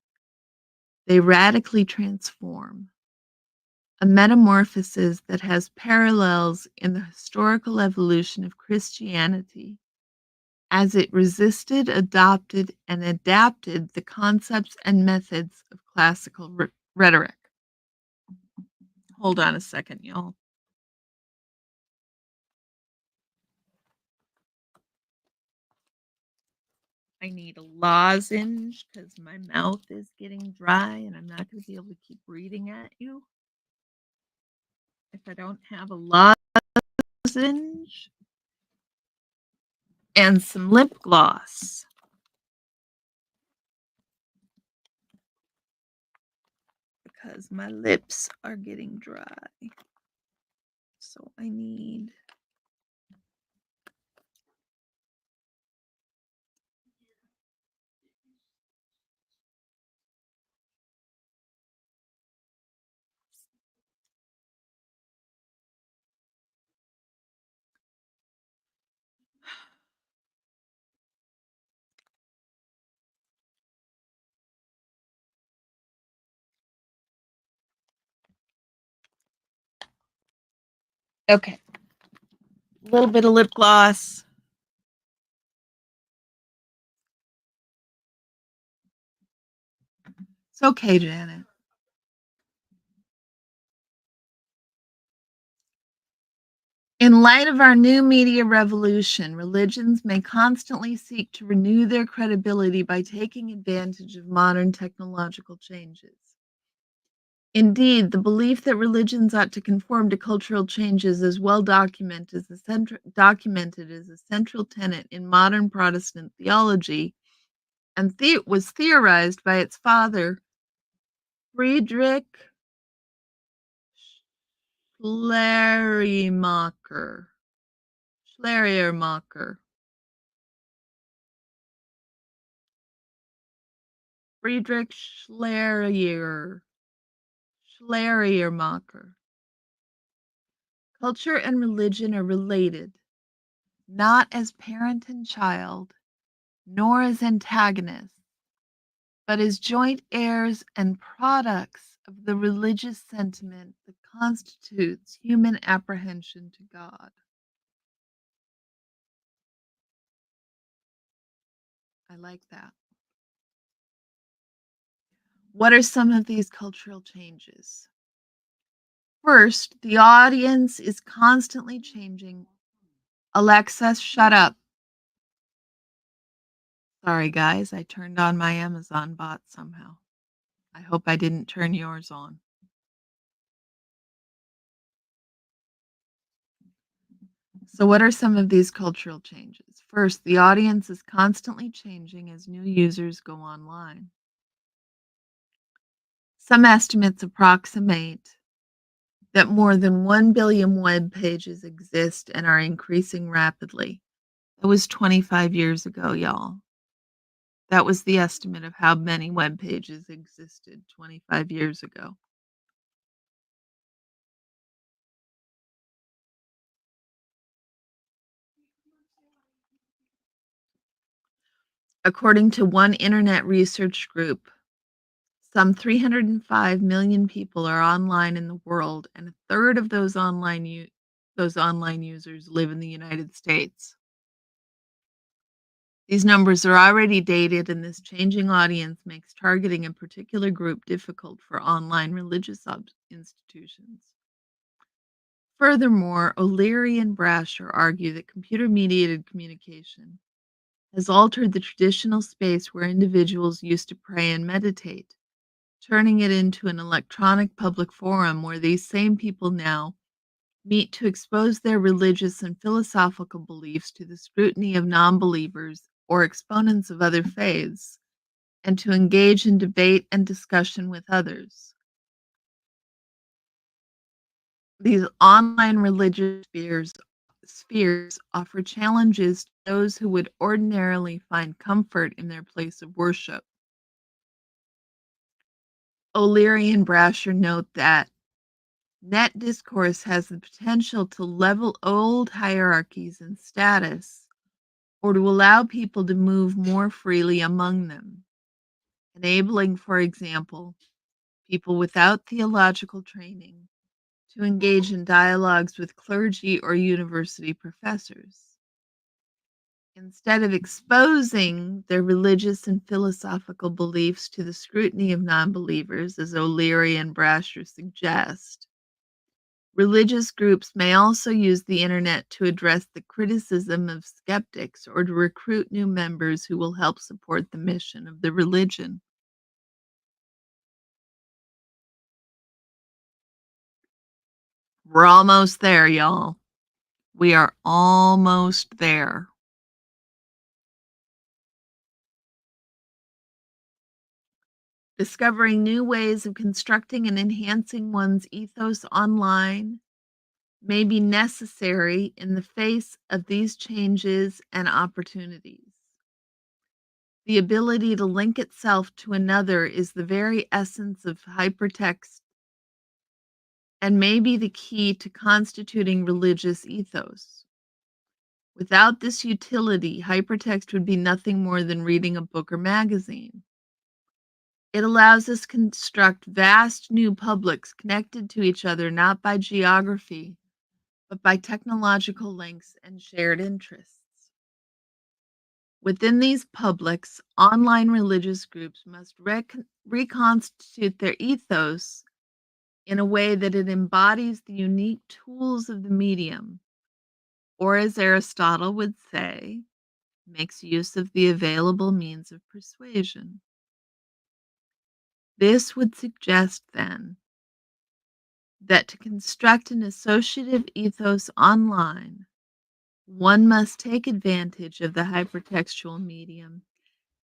they radically transform, a metamorphosis that has parallels in the historical evolution of Christianity as it resisted, adopted, and adapted the concepts and methods of classical rhetoric. Hold on a second, y'all. I need a lozenge because my mouth is getting dry and I'm not going to be able to keep reading at you if I don't have a lozenge and some lip gloss because my lips are getting dry. So I need okay, a little bit of lip gloss. It's okay, Janet. In light of our new media revolution, religions may constantly seek to renew their credibility by taking advantage of modern technological changes. Indeed, the belief that religions ought to conform to cultural changes is well documented as a central tenet in modern Protestant theology and was theorized by its father, Friedrich Schleiermacher. Schleiermacher. Friedrich Schleiermacher. Culture and religion are related, not as parent and child, nor as antagonists, but as joint heirs and products of the religious sentiment that constitutes human apprehension to God. I like that. What are some of these cultural changes? First, the audience is constantly changing. Alexa, shut up. Sorry, guys, I turned on my Amazon bot somehow. I hope I didn't turn yours on. So, what are some of these cultural changes? First, the audience is constantly changing as new users go online. Some estimates approximate that more than 1 billion web pages exist and are increasing rapidly. That was 25 years ago, y'all. That was the estimate of how many web pages existed 25 years ago. According to one internet research group, some 305 million people are online in the world, and a third of those online users live in the United States. These numbers are already dated, and this changing audience makes targeting a particular group difficult for online religious institutions. Furthermore, O'Leary and Brasher argue that computer mediated communication has altered the traditional space where individuals used to pray and meditate, turning it into an electronic public forum where these same people now meet to expose their religious and philosophical beliefs to the scrutiny of non-believers or exponents of other faiths, and to engage in debate and discussion with others. These online religious spheres offer challenges to those who would ordinarily find comfort in their place of worship. O'Leary and Brasher note that net discourse has the potential to level old hierarchies and status, or to allow people to move more freely among them, enabling, for example, people without theological training to engage in dialogues with clergy or university professors. Instead of exposing their religious and philosophical beliefs to the scrutiny of non-believers, as O'Leary and Brasher suggest, religious groups may also use the internet to address the criticism of skeptics or to recruit new members who will help support the mission of the religion. We're almost there, y'all. We are almost there. Discovering new ways of constructing and enhancing one's ethos online may be necessary in the face of these changes and opportunities. The ability to link itself to another is the very essence of hypertext and may be the key to constituting religious ethos. Without this utility, hypertext would be nothing more than reading a book or magazine. It allows us to construct vast new publics connected to each other not by geography, but by technological links and shared interests. Within these publics, online religious groups must reconstitute their ethos in a way that it embodies the unique tools of the medium, or as Aristotle would say, makes use of the available means of persuasion. This would suggest, then, that to construct an associative ethos online, one must take advantage of the hypertextual medium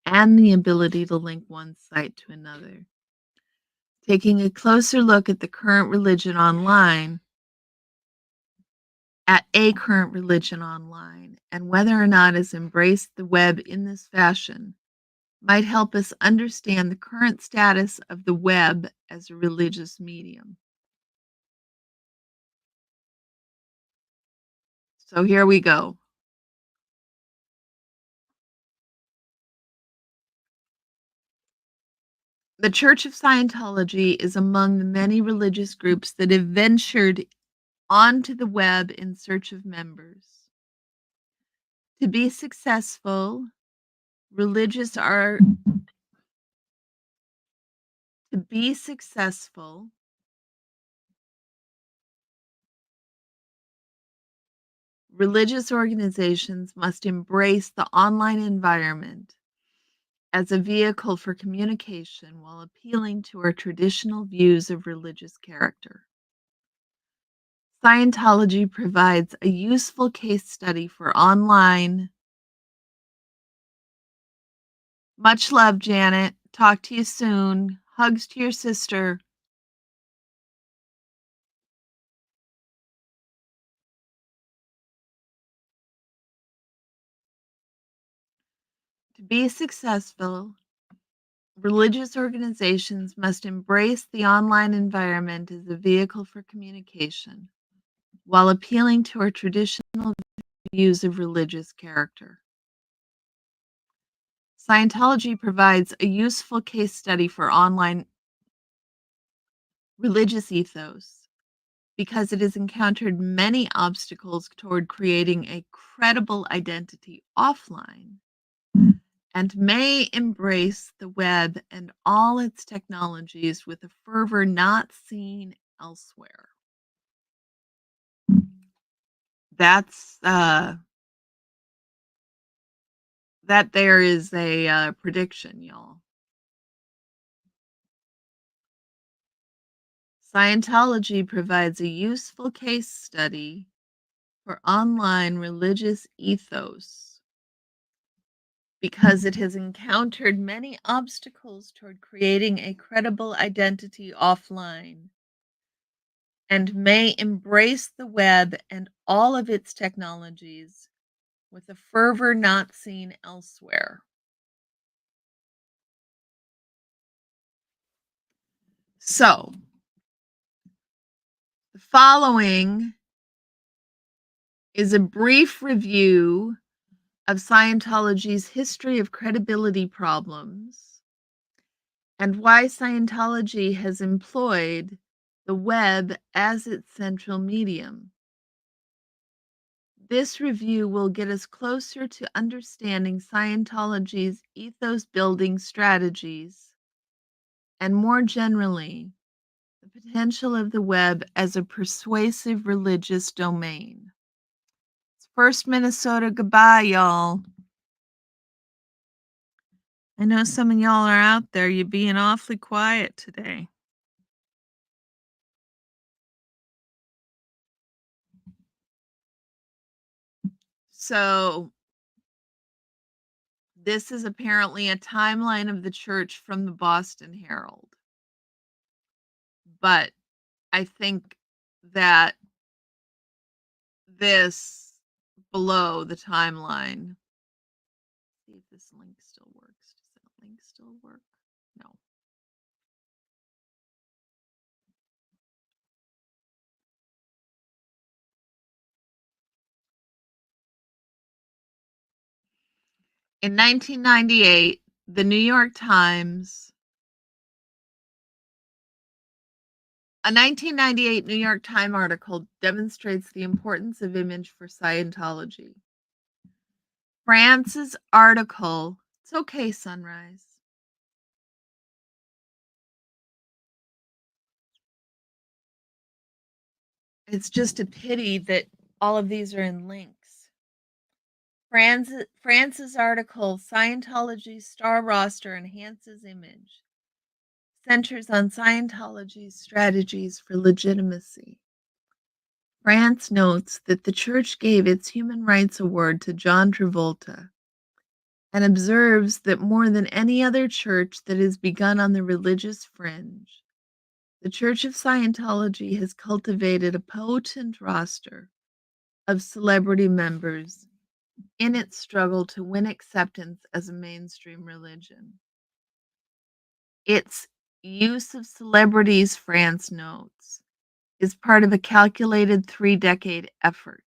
and the ability to link one site to another. Taking a closer look at a current religion online, and whether or not it's embraced the web in this fashion, might help us understand the current status of the web as a religious medium. So here we go. The Church of Scientology is among the many religious groups that have ventured onto the web in search of members. To be successful, religious are to be successful, religious organizations must embrace the online environment as a vehicle for communication while appealing to our traditional views of religious character. Scientology provides a useful case study for online. Much love, Janet. Talk to you soon. Hugs to your sister. To be successful, religious organizations must embrace the online environment as a vehicle for communication while appealing to our traditional views of religious character. Scientology provides a useful case study for online religious ethos because it has encountered many obstacles toward creating a credible identity offline and may embrace the web and all its technologies with a fervor not seen elsewhere. That's that there is a prediction, y'all. Scientology provides a useful case study for online religious ethos because it has encountered many obstacles toward creating a credible identity offline and may embrace the web and all of its technologies with a fervor not seen elsewhere. So, the following is a brief review of Scientology's history of credibility problems and why Scientology has employed the web as its central medium. This review will get us closer to understanding Scientology's ethos building strategies and, more generally, the potential of the web as a persuasive religious domain. It's First Minnesota goodbye, y'all. I know some of y'all are out there. You're being awfully quiet today. So, this is apparently a timeline of the church from the Boston Herald. But I think that this below the timeline. See if this link still works. Does that link still work? No. In 1998, the New York Times, a 1998 New York Times article demonstrates the importance of image for Scientology. France's article, it's okay, Sunrise. It's just a pity that all of these are in links. France's article, Scientology's star roster enhances image, centers on Scientology's strategies for legitimacy. France notes that the church gave its Human Rights Award to John Travolta and observes that more than any other church that has begun on the religious fringe, the Church of Scientology has cultivated a potent roster of celebrity members in its struggle to win acceptance as a mainstream religion. Its use of celebrities, France notes, is part of a calculated 3-decade effort.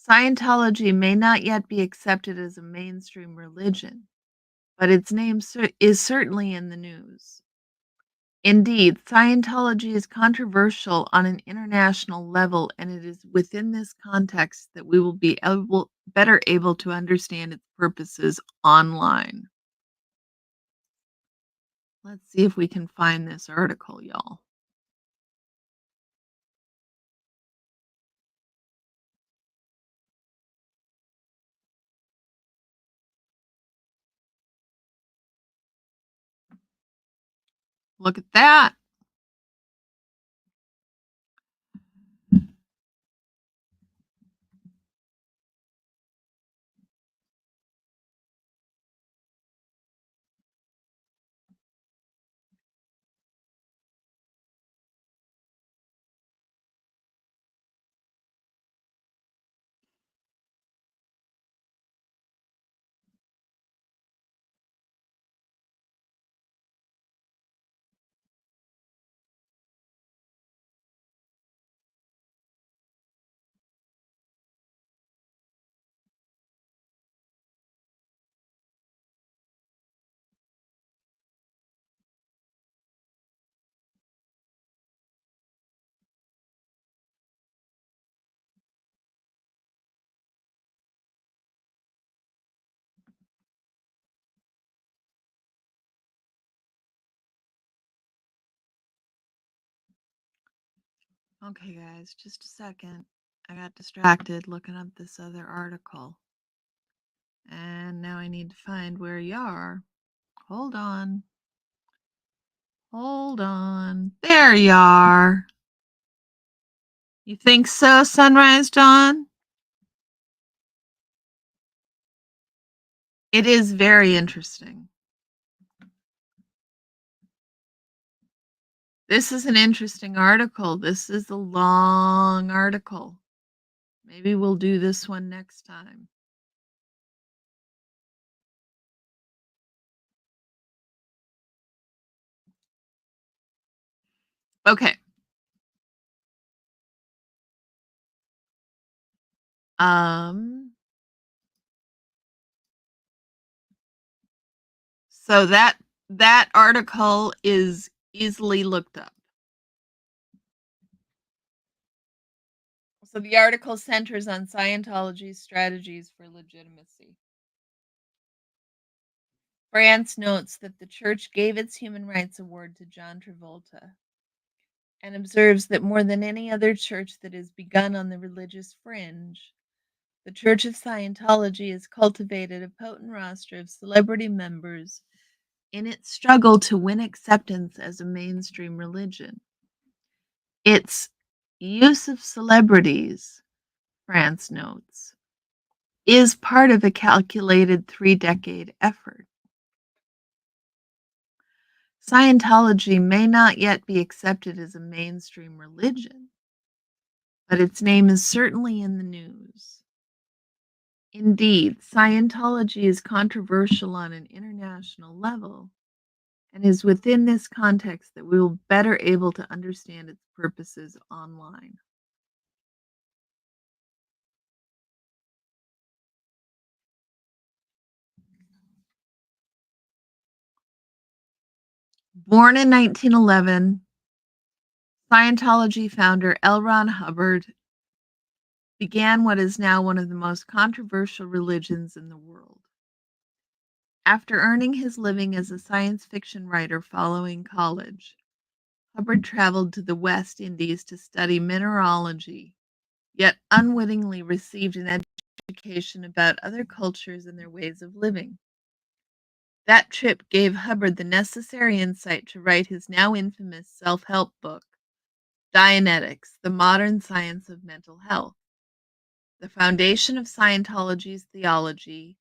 Scientology may not yet be accepted as a mainstream religion, but its name is certainly in the news. Indeed, Scientology is controversial on an international level, and it is within this context that we will be better able to understand its purposes online. Let's see if we can find this article, y'all. Look at that. Okay, guys, just a second. I got distracted looking up this other article. And now I need to find where you are. Hold on. Hold on. There you are. You think so, Sunrise Dawn? It is very interesting. This is an interesting article. This is a long article. Maybe we'll do this one next time. Okay. Um so that article is easily looked up. So the article centers on Scientology's strategies for legitimacy. France notes that the church gave its Human Rights Award to John Travolta and observes that more than any other church that has begun on the religious fringe, the Church of Scientology has cultivated a potent roster of celebrity members in its struggle to win acceptance as a mainstream religion. Its use of celebrities, France notes, is part of a calculated 3-decade effort. Scientology may not yet be accepted as a mainstream religion, but its name is certainly in the news. Indeed, Scientology is controversial on an international level, and is within this context that we will better able to understand its purposes online. Born in 1911, Scientology founder L. Ron Hubbard began what is now one of the most controversial religions in the world. After earning his living as a science fiction writer following college, Hubbard traveled to the West Indies to study mineralogy, yet unwittingly received an education about other cultures and their ways of living. That trip gave Hubbard the necessary insight to write his now infamous self help book, Dianetics, the Modern Science of Mental Health, the foundation of Scientology's theology,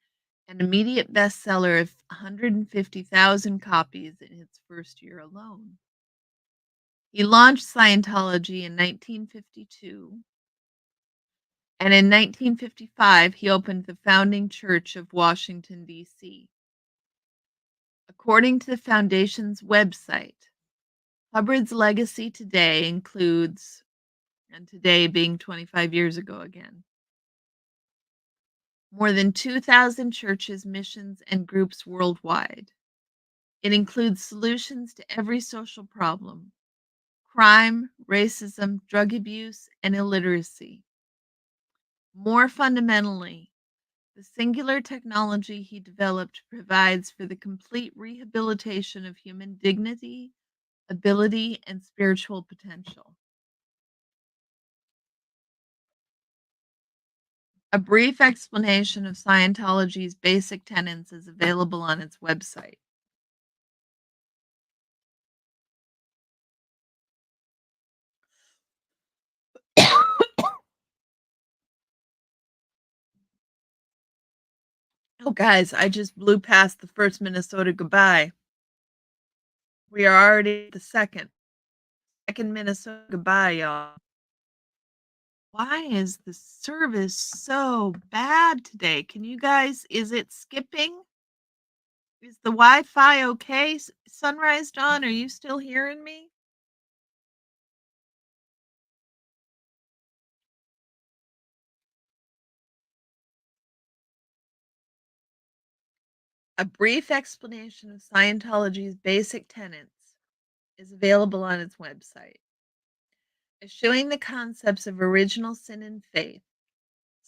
an immediate bestseller of 150,000 copies in its first year alone. He launched Scientology in 1952, and in 1955 he opened the founding church of Washington, D.C. According to the foundation's website, Hubbard's legacy today includes, and today being 25 years ago again, more than 2,000 churches, missions, and groups worldwide. It includes solutions to every social problem: crime, racism, drug abuse, and illiteracy. More fundamentally, the singular technology he developed provides for the complete rehabilitation of human dignity, ability, and spiritual potential. A brief explanation of Scientology's basic tenets is available on its website. Oh, guys, I just blew past the first Minnesota goodbye. We are already at the second Minnesota goodbye, y'all. Why is the service so bad today? Can you guys, is it skipping? Is the Wi-Fi okay? Sunrise Dawn, are you still hearing me? A brief explanation of Scientology's basic tenets is available on its website. Eschewing the concepts of original sin and faith,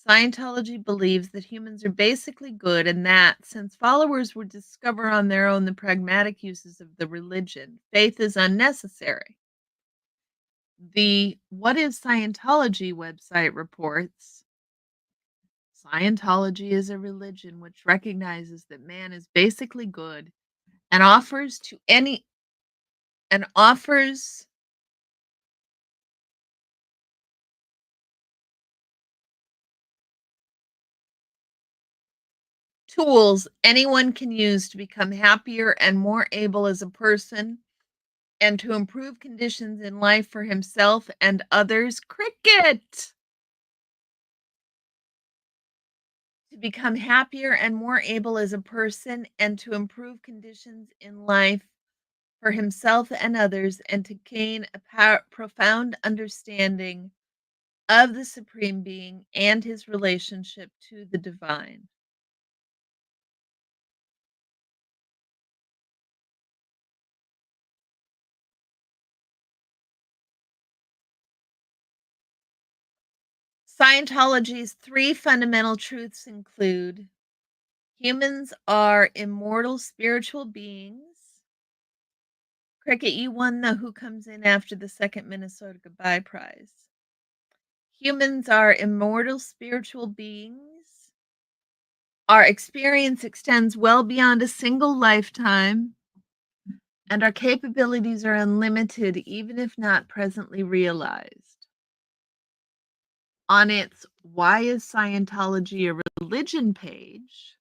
Scientology believes that humans are basically good and that, since followers would discover on their own the pragmatic uses of the religion, faith is unnecessary. The What is Scientology website reports Scientology is a religion which recognizes that man is basically good and offers tools anyone can use to become happier and more able as a person and to improve conditions in life for himself and others. Cricket! To become happier and more able as a person and to improve conditions in life for himself and others and to gain a profound understanding of the Supreme Being and his relationship to the divine. Scientology's three fundamental truths include humans are immortal spiritual beings. Cricket, you won the Who Comes In After the Second Minnesota Goodbye Prize. Humans are immortal spiritual beings. Our experience extends well beyond a single lifetime, and our capabilities are unlimited, even if not presently realized. On its Why is Scientology a Religion page,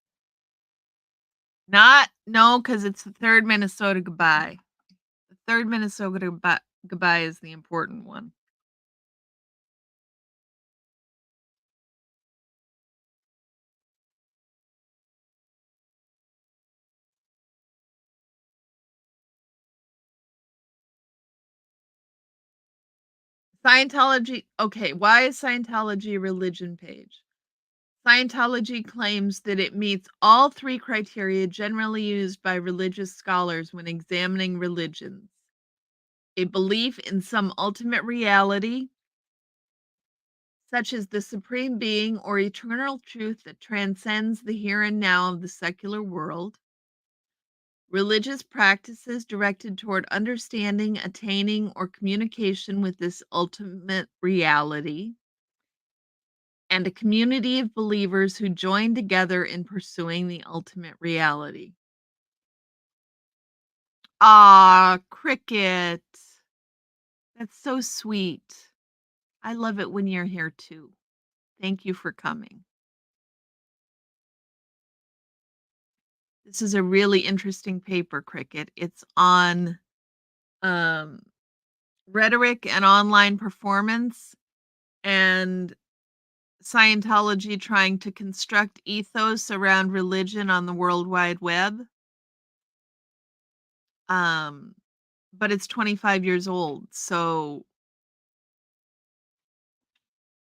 not, no, because it's the third Minnesota Goodbye. The third Minnesota Goodbye is the important one. Scientology, okay, why is Scientology a religion page? Scientology claims that it meets all three criteria generally used by religious scholars when examining religions: a belief in some ultimate reality, such as the supreme being or eternal truth that transcends the here and now of the secular world, religious practices directed toward understanding, attaining, or communication with this ultimate reality, and a community of believers who join together in pursuing the ultimate reality. Ah, Cricket. That's so sweet. I love it when you're here too. Thank you for coming. This is a really interesting paper, Cricket. It's on um, rhetoric and online performance and Scientology trying to construct ethos around religion on the World Wide Web. Um, but it's 25 years old, so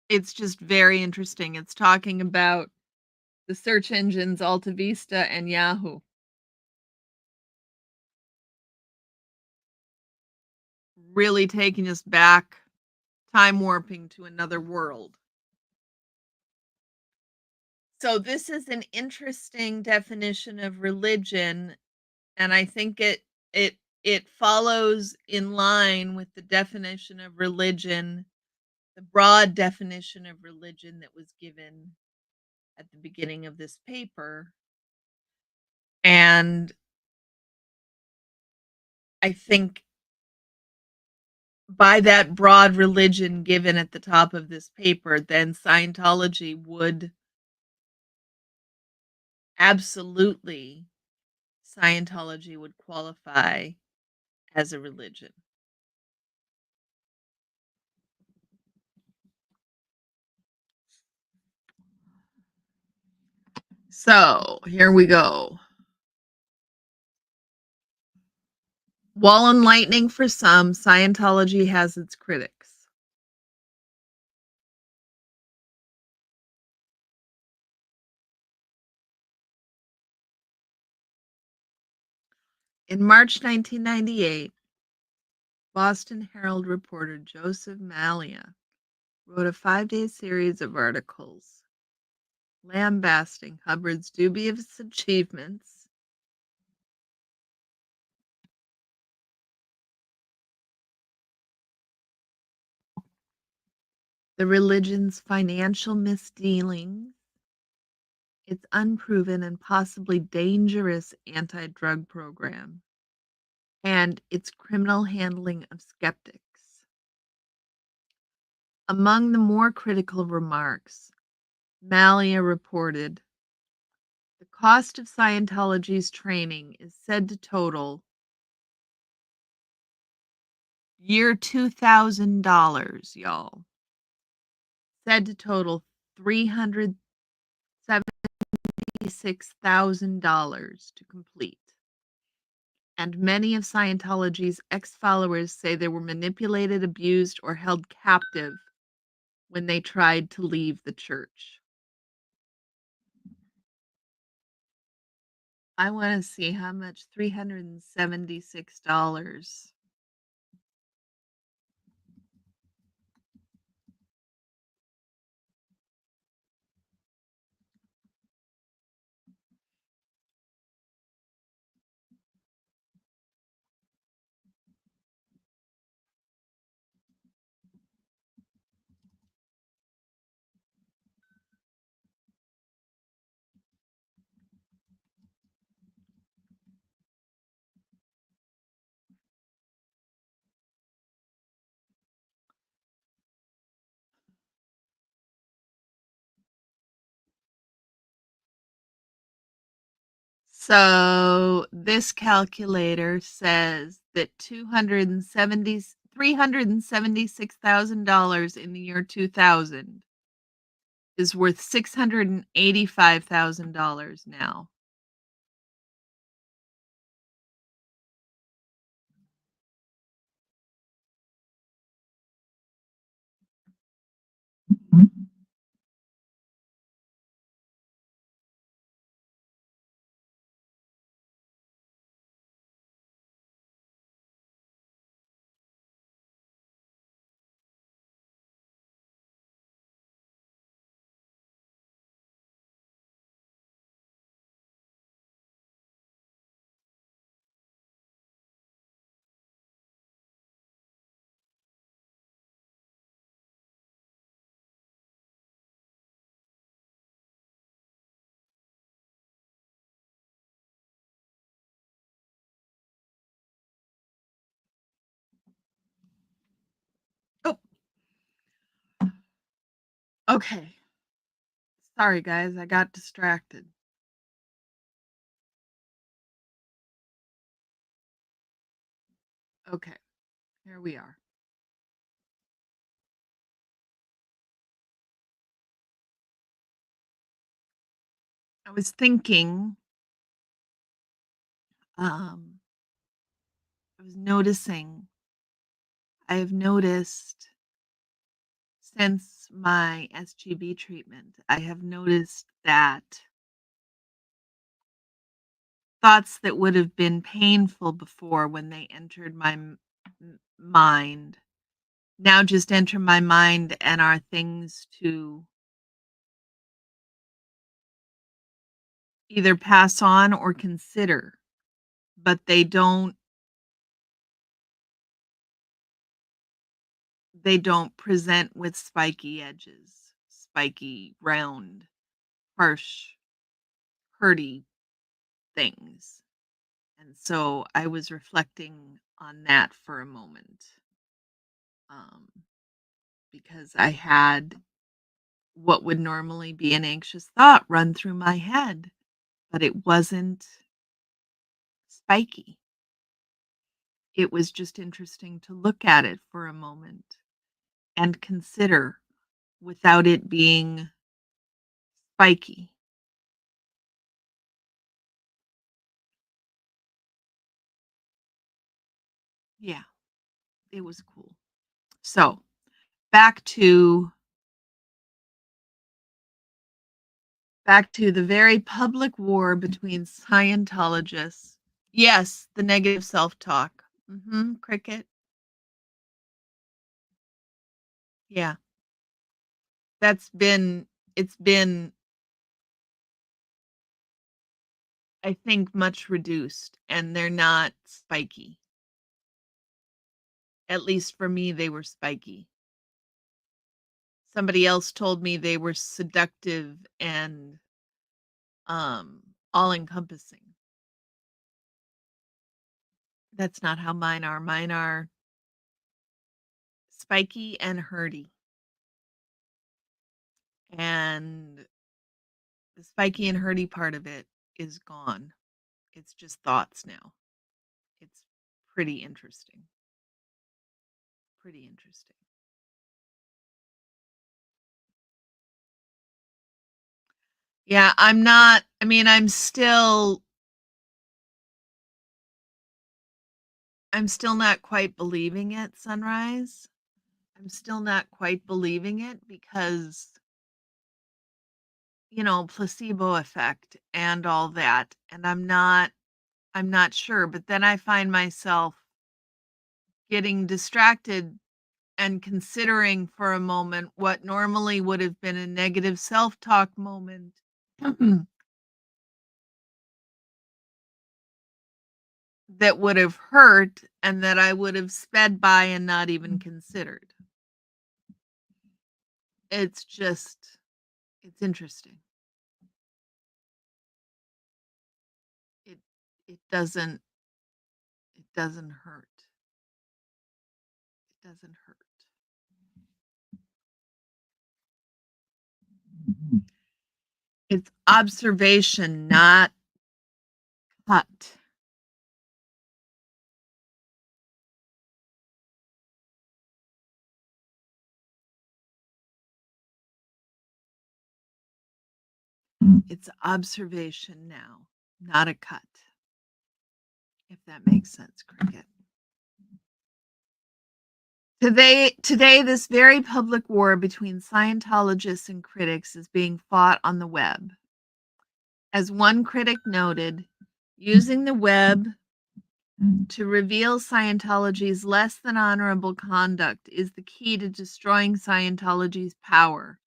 it's just very interesting. It's talking about the search engines Alta Vista and Yahoo really taking us back, time warping to another world. So this is an interesting definition of religion, and I think it follows in line with the definition of religion, the broad definition of religion that was given at the beginning of this paper. And I think by that broad religion given at the top of this paper, then Scientology would absolutely, Scientology would qualify as a religion. So here we go. While enlightening for some, Scientology has its critics. In March 1998, Boston Herald reporter Joseph Malia wrote a 5-day series of articles lambasting Hubbard's dubious achievements the religion's financial misdealings, its unproven and possibly dangerous anti-drug program, and its criminal handling of skeptics. Among the more critical remarks, Malia reported, the cost of Scientology's training is said to total year $2,000, y'all. Said to total $376,000 to complete. And many of Scientology's ex-followers say they were manipulated, abused, or held captive when they tried to leave the church. I want to see how much $376. So this calculator says that $376,000 in the year 2000 is worth $685,000 now. Oh, okay. Sorry, guys, I got distracted. Okay, here we are. I was thinking, um, I was noticing, I have noticed since my SGB treatment, I have noticed that thoughts that would have been painful before when they entered my mind now just enter my mind and are things to either pass on or consider, but they don't present with spiky edges, spiky, round, harsh, hurty things. And so I was reflecting on that for a moment, um, because I had what would normally be an anxious thought run through my head, but it wasn't spiky. It was just interesting to look at it for a moment and consider without it being spiky. Yeah, it was cool. So, back to the very public war between Scientologists. Yes, the negative self-talk. Cricket. Yeah. That's been it's been, I think, much reduced, and they're not spiky. At least for me, they were spiky. somebody else told me they were seductive and um all encompassing. That's not how mine are. Mine are spiky and hurdy. And the spiky and hurdy part of it is gone. It's just thoughts now. It's pretty interesting. Pretty interesting. Yeah, I mean, I'm still not quite believing it, Sunrise. I'm still not quite believing it because, placebo effect and all that. And I'm not sure, but then I find myself getting distracted and considering for a moment what normally would have been a negative self-talk moment that would have hurt and that I would have sped by and not even considered. It's just it's interesting. It it doesn't hurt. It doesn't hurt. It's observation, not cut. It's observation now, not a cut. If that makes sense, Cricket. Today, this very public war between Scientologists and critics is being fought on the web. As one critic noted, using the web to reveal Scientology's less than honorable conduct is the key to destroying Scientology's power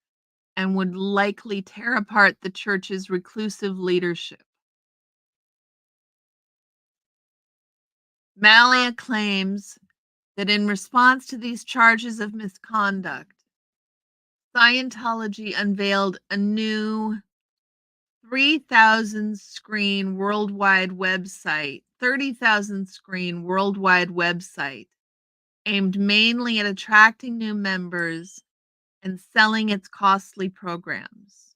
and would likely tear apart the church's reclusive leadership. Malia claims that in response to these charges of misconduct, Scientology unveiled a new 3,000 screen worldwide website, 30,000 screen worldwide website aimed mainly at attracting new members and selling its costly programs.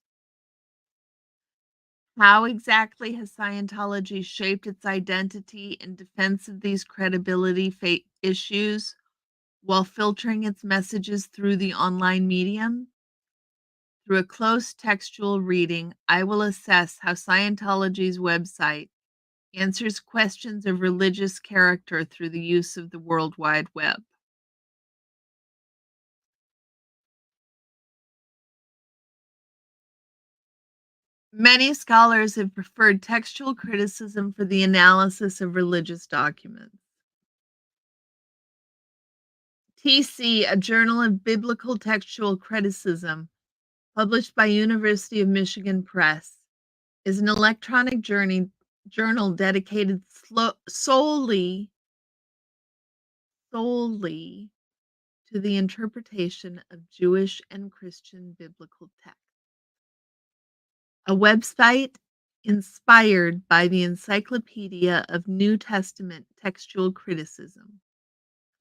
How exactly has Scientology shaped its identity in defense of these credibility issues while filtering its messages through the online medium? Through a close textual reading, I will assess how Scientology's website answers questions of religious character through the use of the World Wide Web. Many scholars have preferred textual criticism for the analysis of religious documents. TC, a journal of biblical textual criticism, published by University of Michigan Press, is an electronic journal dedicated solely to the interpretation of Jewish and Christian biblical texts. A website inspired by the Encyclopedia of New Testament Textual Criticism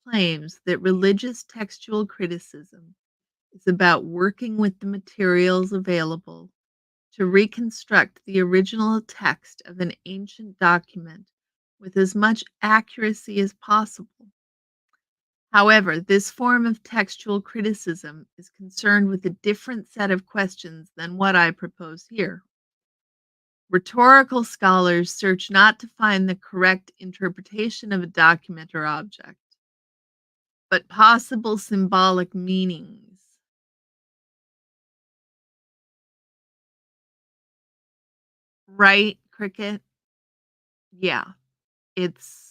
claims that religious textual criticism is about working with the materials available to reconstruct the original text of an ancient document with as much accuracy as possible. However, this form of textual criticism is concerned with a different set of questions than what I propose here. Rhetorical scholars search not to find the correct interpretation of a document or object, but possible symbolic meanings. Right, Cricket? Yeah, it's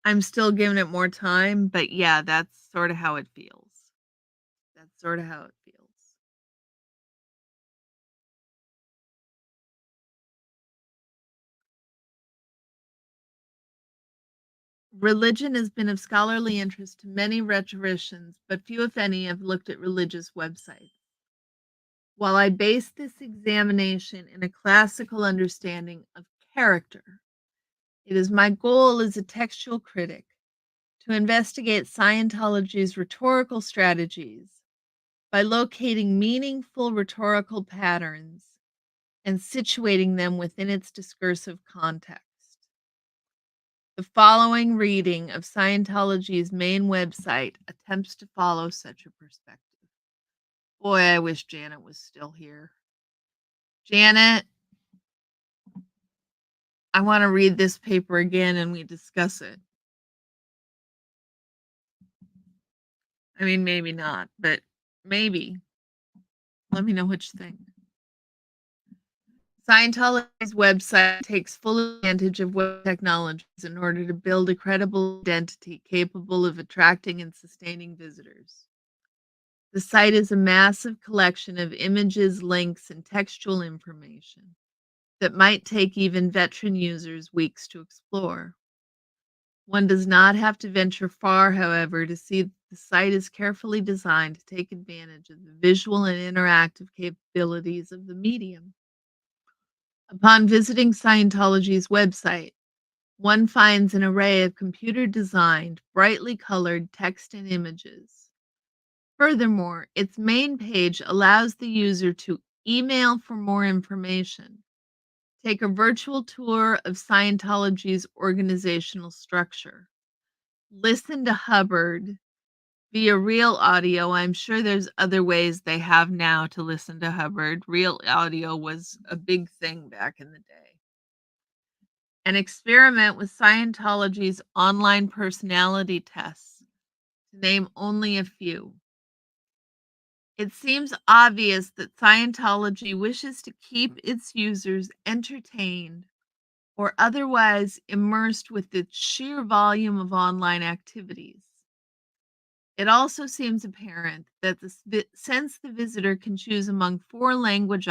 I'm still giving it more time, but yeah, that's sort of how it feels. That's sort of how it feels. Religion has been of scholarly interest to many rhetoricians, but few, if any, have looked at religious websites. While I base this examination in a classical understanding of character, it is my goal as a textual critic to investigate Scientology's rhetorical strategies by locating meaningful rhetorical patterns and situating them within its discursive context. The following reading of Scientology's main website attempts to follow such a perspective. Boy, I wish Janet was still here. Janet, I want to read this paper again and we discuss it. I mean, maybe not, but maybe. Let me know what you think. Scientology's website takes full advantage of web technologies in order to build a credible identity capable of attracting and sustaining visitors. The site is a massive collection of images, links, and textual information that might take even veteran users weeks to explore. One does not have to venture far, however, to see that the site is carefully designed to take advantage of the visual and interactive capabilities of the medium. Upon visiting Scientology's website, one finds an array of computer designed, brightly colored text and images. Furthermore, its main page allows the user to email for more information, take a virtual tour of Scientology's organizational structure, listen to Hubbard via real audio. I'm sure there's other ways they have now to listen to Hubbard. Real audio was a big thing back in the day. And experiment with Scientology's online personality tests, to name only a few. It seems obvious that Scientology wishes to keep its users entertained or otherwise immersed with the sheer volume of online activities. It also seems apparent that since the visitor can choose among four language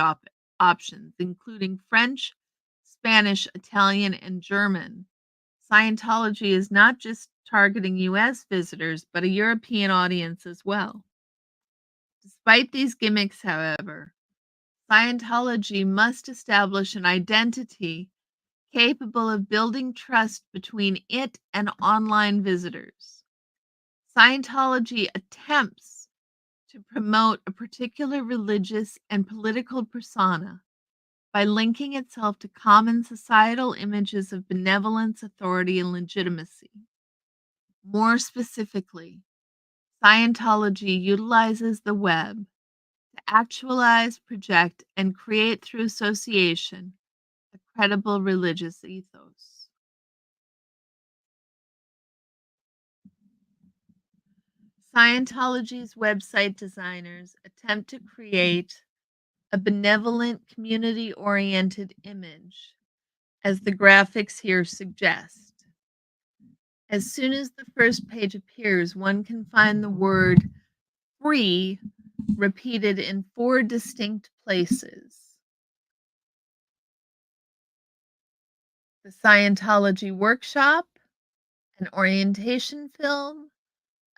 options, including French, Spanish, Italian, and German, Scientology is not just targeting US visitors, but a European audience as well. Despite these gimmicks, however, Scientology must establish an identity capable of building trust between it and online visitors. Scientology attempts to promote a particular religious and political persona by linking itself to common societal images of benevolence, authority, and legitimacy. More specifically, Scientology utilizes the web to actualize, project, and create through association a credible religious ethos. Scientology's website designers attempt to create a benevolent, community oriented image, as the graphics here suggest. As soon as the first page appears, one can find the word free repeated in four distinct places. The Scientology workshop, an orientation film,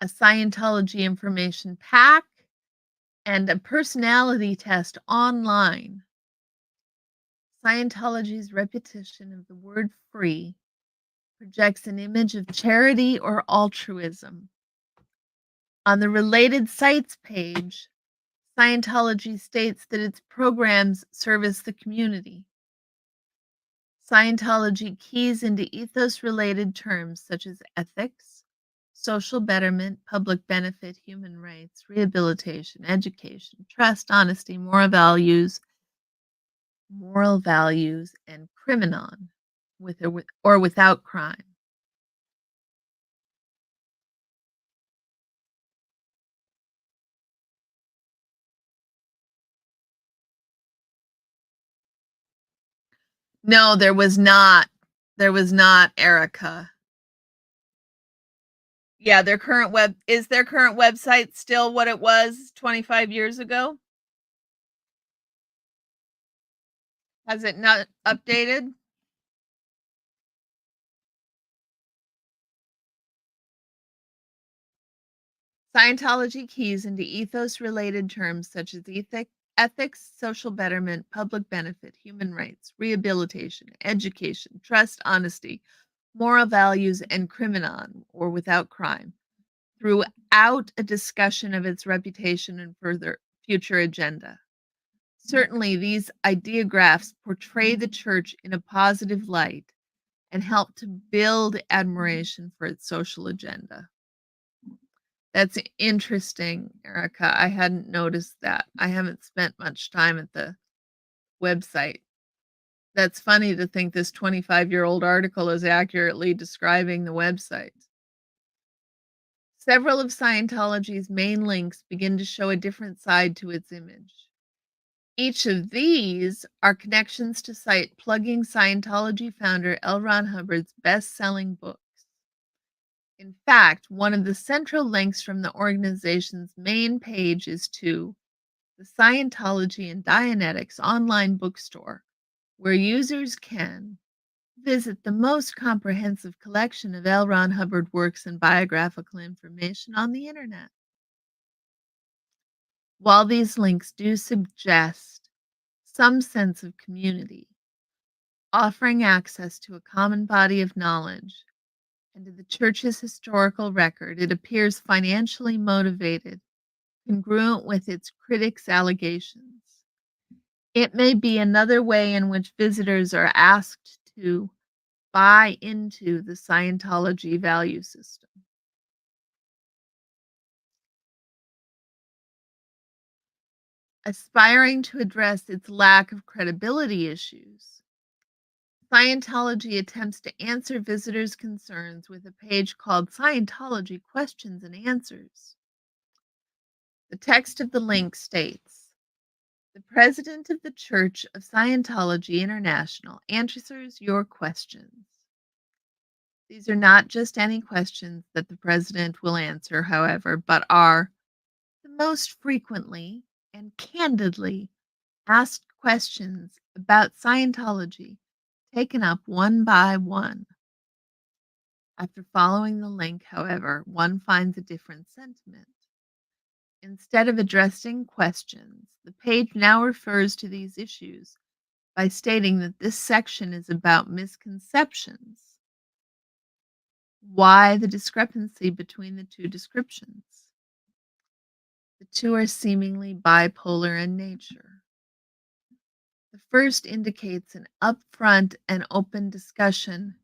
a Scientology information pack, and a personality test online. Scientology's repetition of the word free projects an image of charity or altruism. On the related sites page, Scientology states that its programs service the community. Scientology keys into ethos related terms such as ethics, social betterment, public benefit, human rights, rehabilitation, education, trust, honesty, moral values, and criminon, with or without crime. No, there was not. There was not, Erica. Yeah, their current website still what it was 25 years ago? Has it not updated? Scientology keys into ethos related terms such as ethics, social betterment, public benefit, human rights, rehabilitation, education, trust, honesty, moral values, and criminon, or without crime, throughout a discussion of its reputation and further future agenda. Certainly, these ideographs portray the church in a positive light and help to build admiration for its social agenda. That's interesting, Erica. I hadn't noticed that. I haven't spent much time at the website. That's funny to think this 25-year-old article is accurately describing the website. Several of Scientology's main links begin to show a different side to its image. Each of these are connections to site plugging Scientology founder L. Ron Hubbard's best-selling books. In fact, one of the central links from the organization's main page is to the Scientology and Dianetics online bookstore, where users can visit the most comprehensive collection of L. Ron Hubbard works and biographical information on the internet. While these links do suggest some sense of community, offering access to a common body of knowledge and to the church's historical record, it appears financially motivated, congruent with its critics' allegations. It may be another way in which visitors are asked to buy into the Scientology value system. Aspiring to address its lack of credibility issues, Scientology attempts to answer visitors' concerns with a page called Scientology Questions and Answers. The text of the link states, "The president of the Church of Scientology International answers your questions." These are not just any questions that the president will answer, however, but are the most frequently and candidly asked questions about Scientology taken up one by one. After following the link, however, one finds a different sentiment. Instead of addressing questions, the page now refers to these issues by stating that this section is about misconceptions. Why the discrepancy between the two descriptions? The two are seemingly bipolar in nature. The first indicates an upfront and open discussion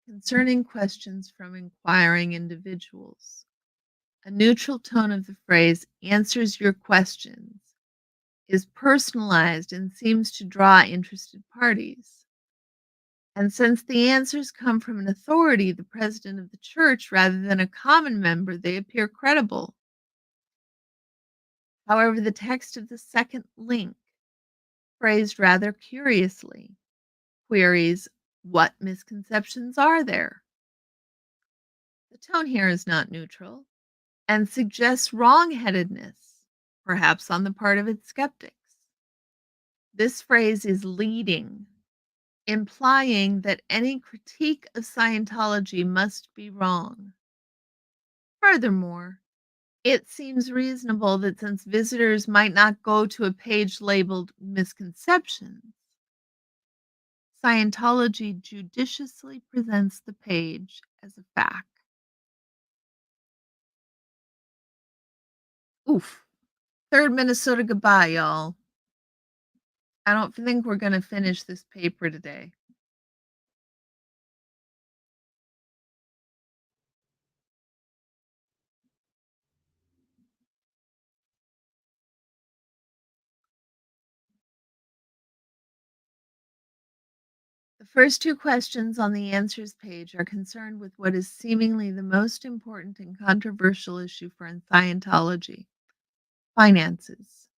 concerning questions from inquiring individuals. A neutral tone of the phrase answers your questions is personalized and seems to draw interested parties. And since the answers come from an authority, the president of the church, rather than a common member, they appear credible. However, the text of the second link, phrased rather curiously, queries, what misconceptions are there? The tone here is not neutral and suggests wrongheadedness, perhaps on the part of its skeptics. This phrase is leading, implying that any critique of Scientology must be wrong. Furthermore, it seems reasonable that since visitors might not go to a page labeled misconceptions, Scientology judiciously presents the page as a fact. Oof. Third Minnesota goodbye, y'all. I don't think we're going to finish this paper today. The first two questions on the answers page are concerned with what is seemingly the most important and controversial issue for Scientology: finances.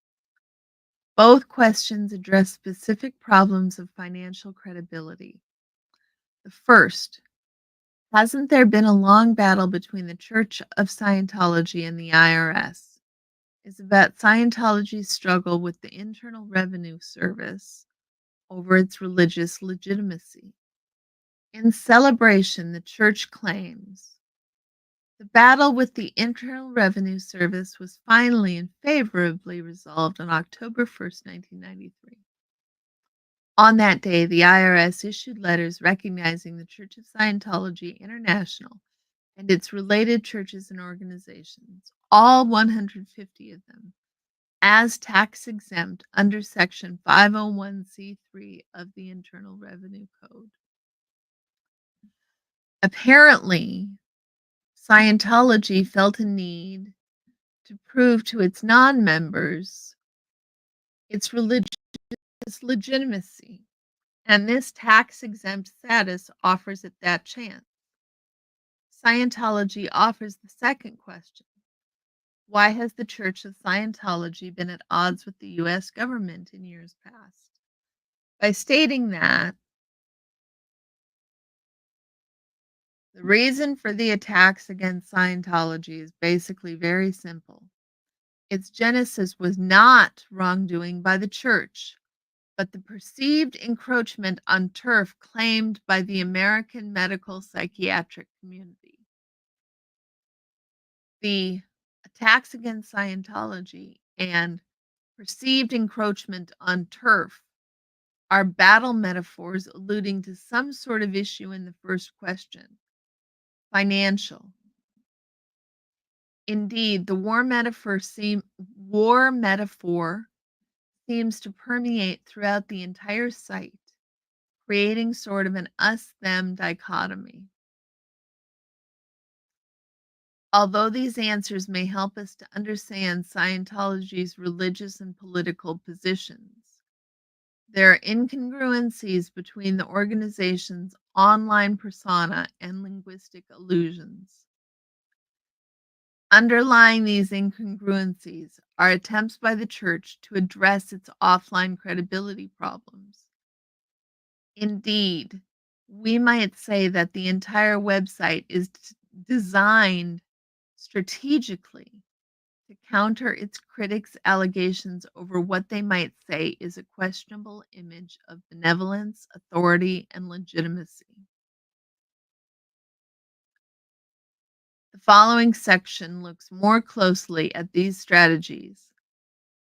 Both questions address specific problems of financial credibility. The first, hasn't there been a long battle between the Church of Scientology and the IRS, is about Scientology's struggle with the Internal Revenue Service over its religious legitimacy. In celebration, the church claims The battle with the Internal Revenue Service was finally and favorably resolved on October 1st, 1993. On that day, the IRS issued letters recognizing the Church of Scientology International and its related churches and organizations, all 150 of them, as tax exempt under Section 501c3 of the Internal Revenue Code. Apparently, Scientology felt a need to prove to its non members its religious legitimacy, and this tax exempt status offers it that chance. Scientology offers the second question: why has the Church of Scientology been at odds with the U.S. government in years past? By stating that the reason for the attacks against Scientology is basically very simple. Its genesis was not wrongdoing by the Church, but the perceived encroachment on turf claimed by the American medical psychiatric community. The attacks against Scientology and perceived encroachment on turf are battle metaphors alluding to some sort of issue in the first question: financial. Indeed, the war metaphor seems to permeate throughout the entire site, creating sort of an us-them dichotomy. Although these answers may help us to understand Scientology's religious and political positions, there are incongruencies between the organization's online persona and linguistic illusions. Underlying these incongruencies are attempts by the church to address its offline credibility problems. Indeed, we might say that the entire website is designed strategically to counter its critics' allegations over what they might say is a questionable image of benevolence, authority, and legitimacy. The following section looks more closely at these strategies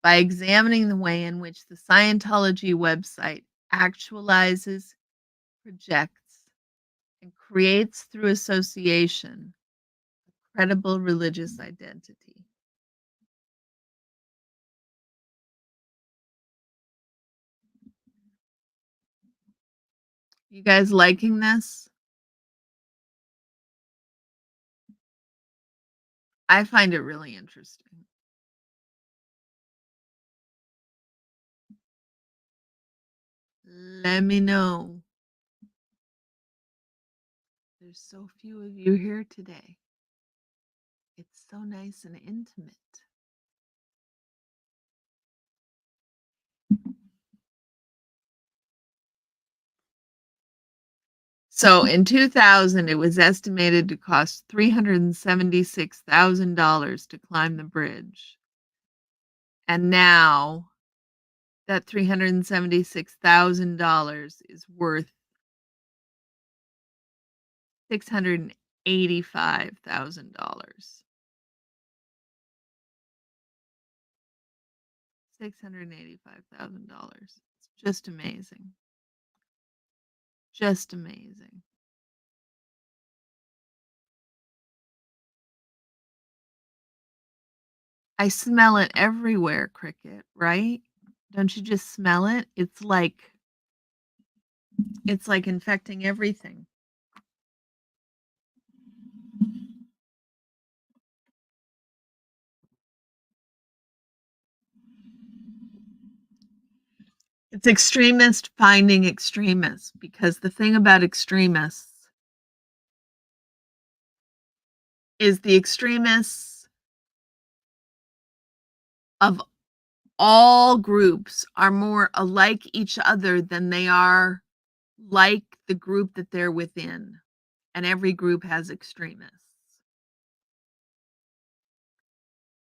by examining the way in which the Scientology website actualizes, projects, and creates through association a credible religious identity. You guys liking this? I find it really interesting. Let me know. There's so few of you here today. It's so nice and intimate. So in 2000, it was estimated to cost $376,000 to climb the bridge. And now that $376,000 is worth $685,000. $685,000. It's just amazing. Just amazing. I smell it everywhere, Cricket, right? Don't you just smell it? It's like infecting everything. It's extremist finding extremists, because the thing about extremists is the extremists of all groups are more alike each other than they are like the group that they're within. And every group has extremists.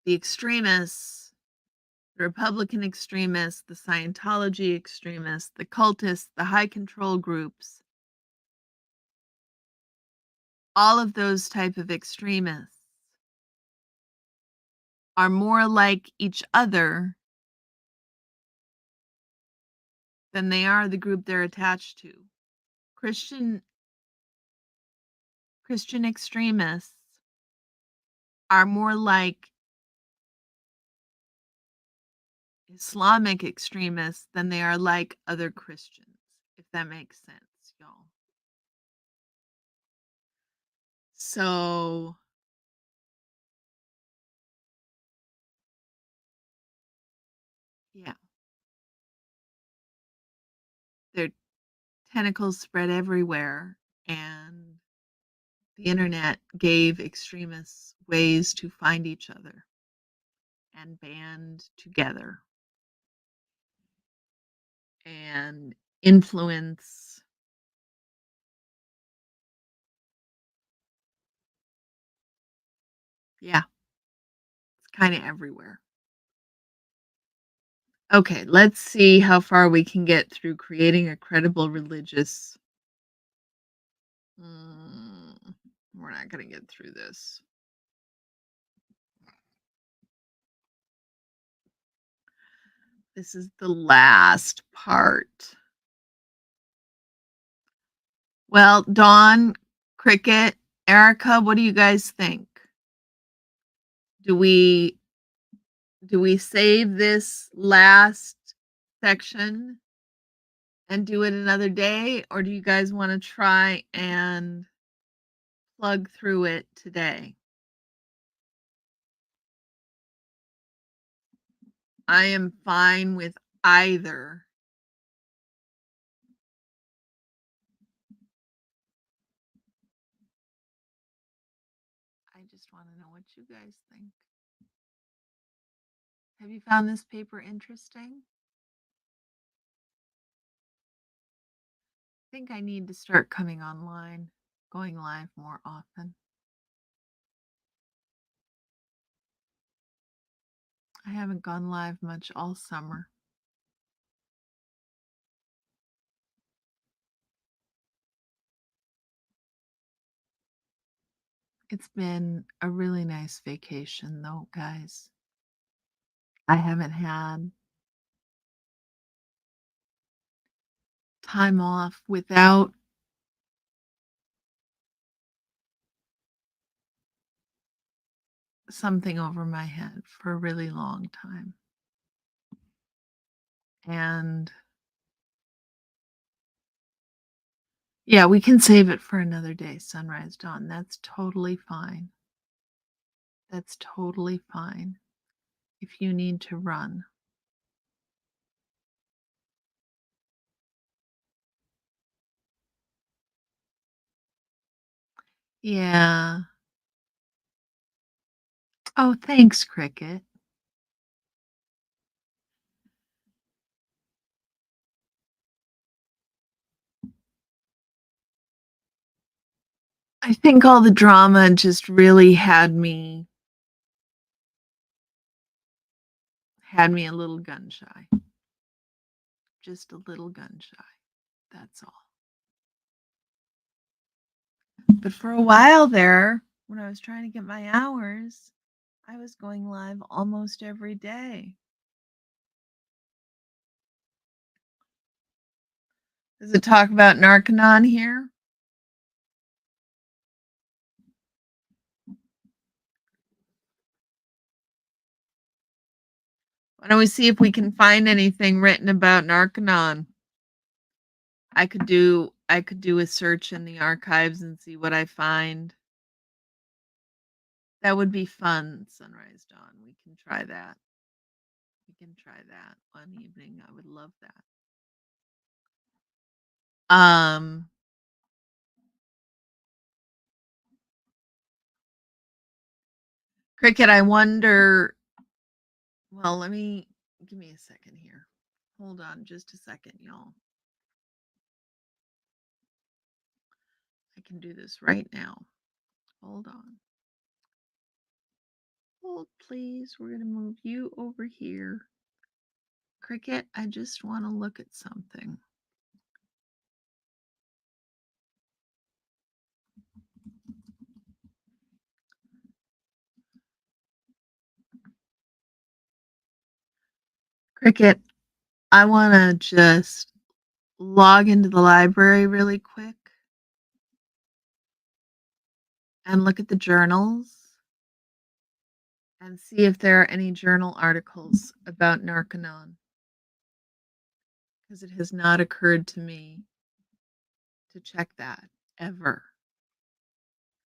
The extremists, the Republican extremists, the Scientology extremists, the cultists, the high control groups all of those type of extremists are more like each other than they are the group they're attached to. Christian Christian extremists are more like Islamic extremists than they are like other Christians, if that makes sense, y'all. So, yeah, their tentacles spread everywhere, and the internet gave extremists ways to find each other and band together and influence. Yeah, it's kind of everywhere. Okay, let's see how far we can get through creating a credible religious. Mm, we're not going to get through this. This is the last part. Well, Dawn, Cricket, Erica, what do you guys think? Do we save this last section and do it another day, or do you guys want to try and plug through it today? I am fine with either. I just want to know what you guys think. Have you found this paper interesting? I think I need to start coming online, going live more often. I haven't gone live much all summer. It's been a really nice vacation, though, guys. I haven't had time off without something over my head for a really long time. And yeah, we can save it for another day, sunrise, dawn. That's totally fine. That's totally fine if you need to run. Yeah. Oh, thanks, Cricket. I think all the drama just really had me a little gun shy. Just a little gun shy. That's all. But for a while there, when I was trying to get my hours, I was going live almost every day. Does it talk about Narcanon here? Why don't we see if we can find anything written about Narcanon? I could do a search in the archives and see what I find. That would be fun, Sunrise Dawn. We can try that. We can try that one evening. I would love that. Cricket, I wonder. Well, give me a second here. Hold on just a second, y'all. I can do this right now. Hold on. Hold, please. We're going to move you over here. Cricket, I just want to look at something. Cricket, I wanna just log into the library really quick and look at the journals and see if there are any journal articles about Narconon, because it has not occurred to me to check that ever.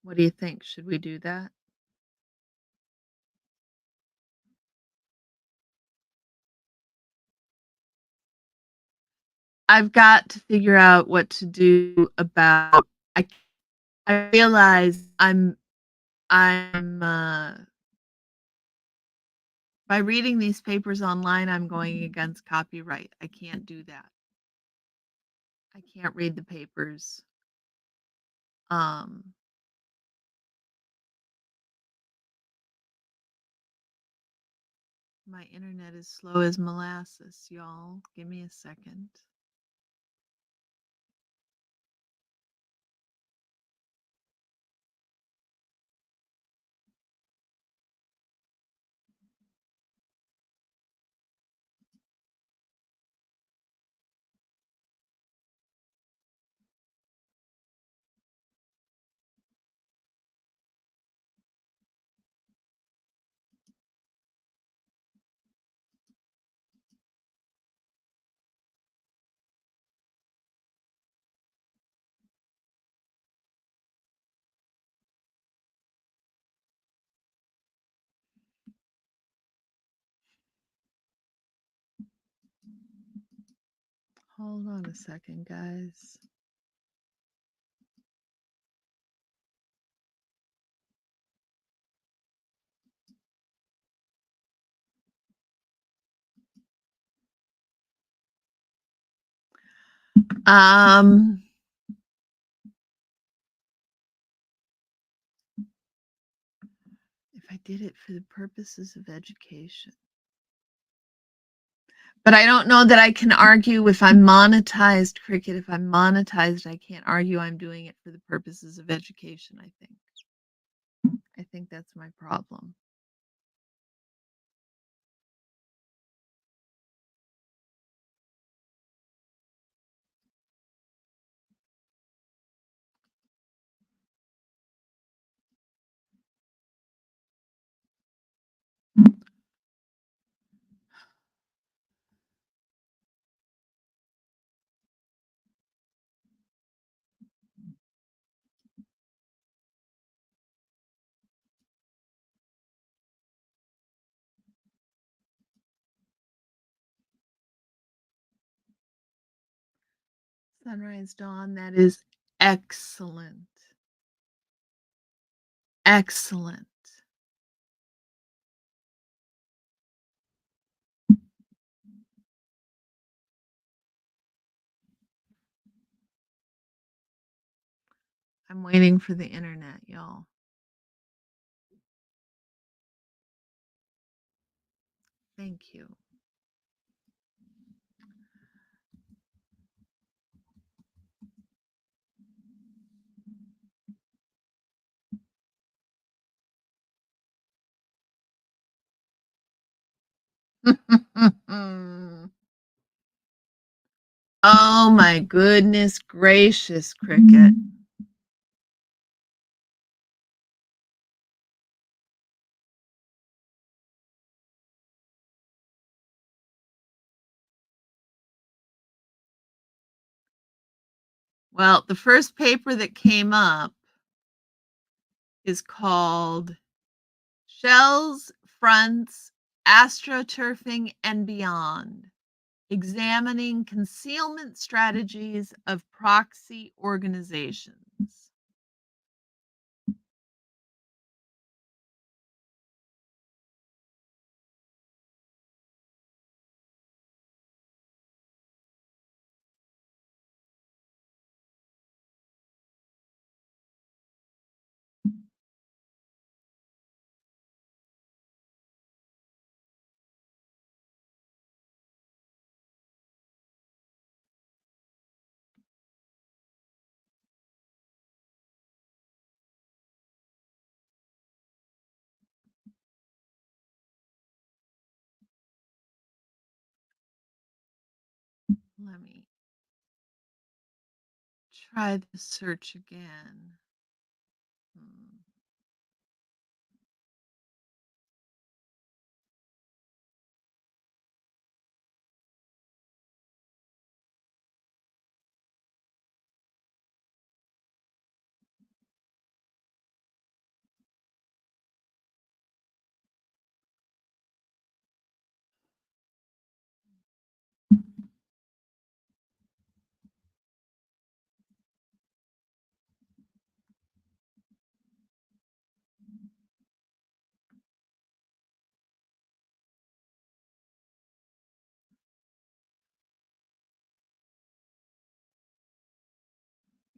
What do you think? Should we do that? I've got to figure out what to do about I I realize I'm by reading these papers online, I'm going against copyright. I can't do that. I can't read the papers. Um, my internet is slow as molasses, y'all. Give me a second. Hold on a second, guys. Um, if I did it for the purposes of education. But I don't know that I can argue if I'm monetized, Cricket. If I'm monetized, I can't argue I'm doing it for the purposes of education, I think. I think that's my problem. Sunrise Dawn, that is excellent. Excellent. I'm waiting for the internet, y'all. Thank you. Oh my goodness gracious, Cricket. Well, the first paper that came up is called Shells, Fronts, Astroturfing, and Beyond, examining concealment strategies of proxy organizations. Let me try the search again. Hmm.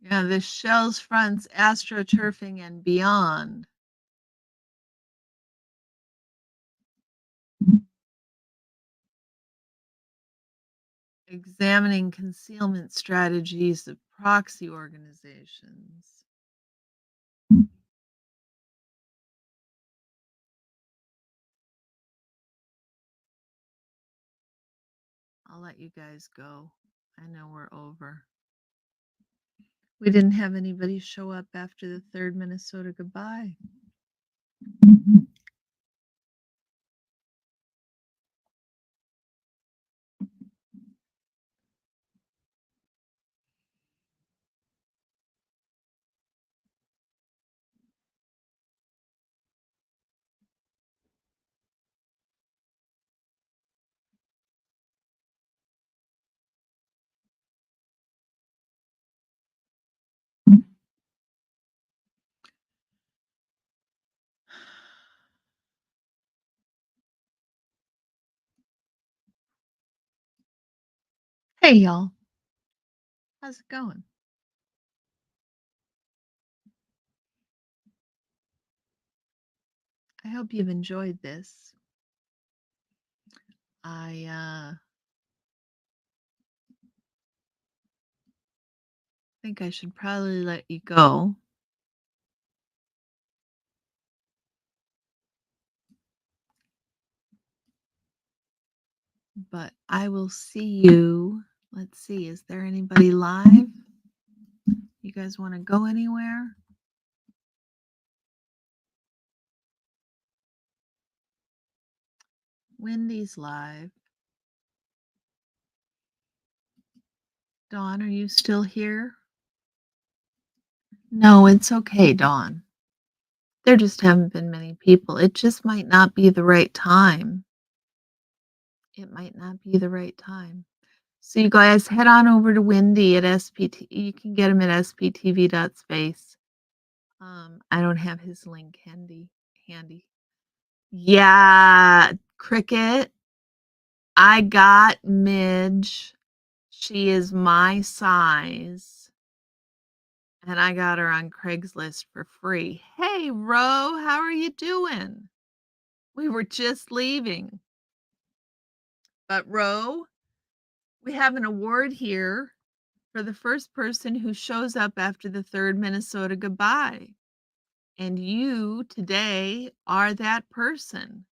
Yeah, the shells, fronts, astroturfing, and beyond. Examining concealment strategies of proxy organizations. I'll let you guys go. I know we're over. We didn't have anybody show up after the third Minnesota goodbye. Hey, y'all. How's it going? I hope you've enjoyed this. I think I should probably let you go. But I will see you. Let's see, is there anybody live? You guys want to go anywhere? Wendy's live. Dawn, are you still here? No, it's okay, Dawn. There just haven't been many people. It just might not be the right time. It might not be the right time. So you guys head on over to Wendy at SPT. You can get him at sptv.space. I don't have his link handy. Yeah, Cricket. I got Midge. She is my size. And I got her on Craigslist for free. Hey, Ro, how are you doing? We were just leaving. But Ro, we have an award here for the first person who shows up after the third Minnesota goodbye. And you today are that person.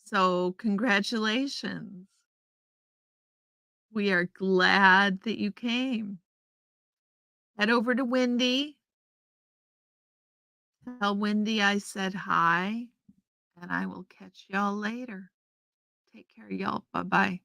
So congratulations. We are glad that you came. Head over to Wendy. Tell Wendy I said hi, and I will catch y'all later. Take care, y'all. Bye bye.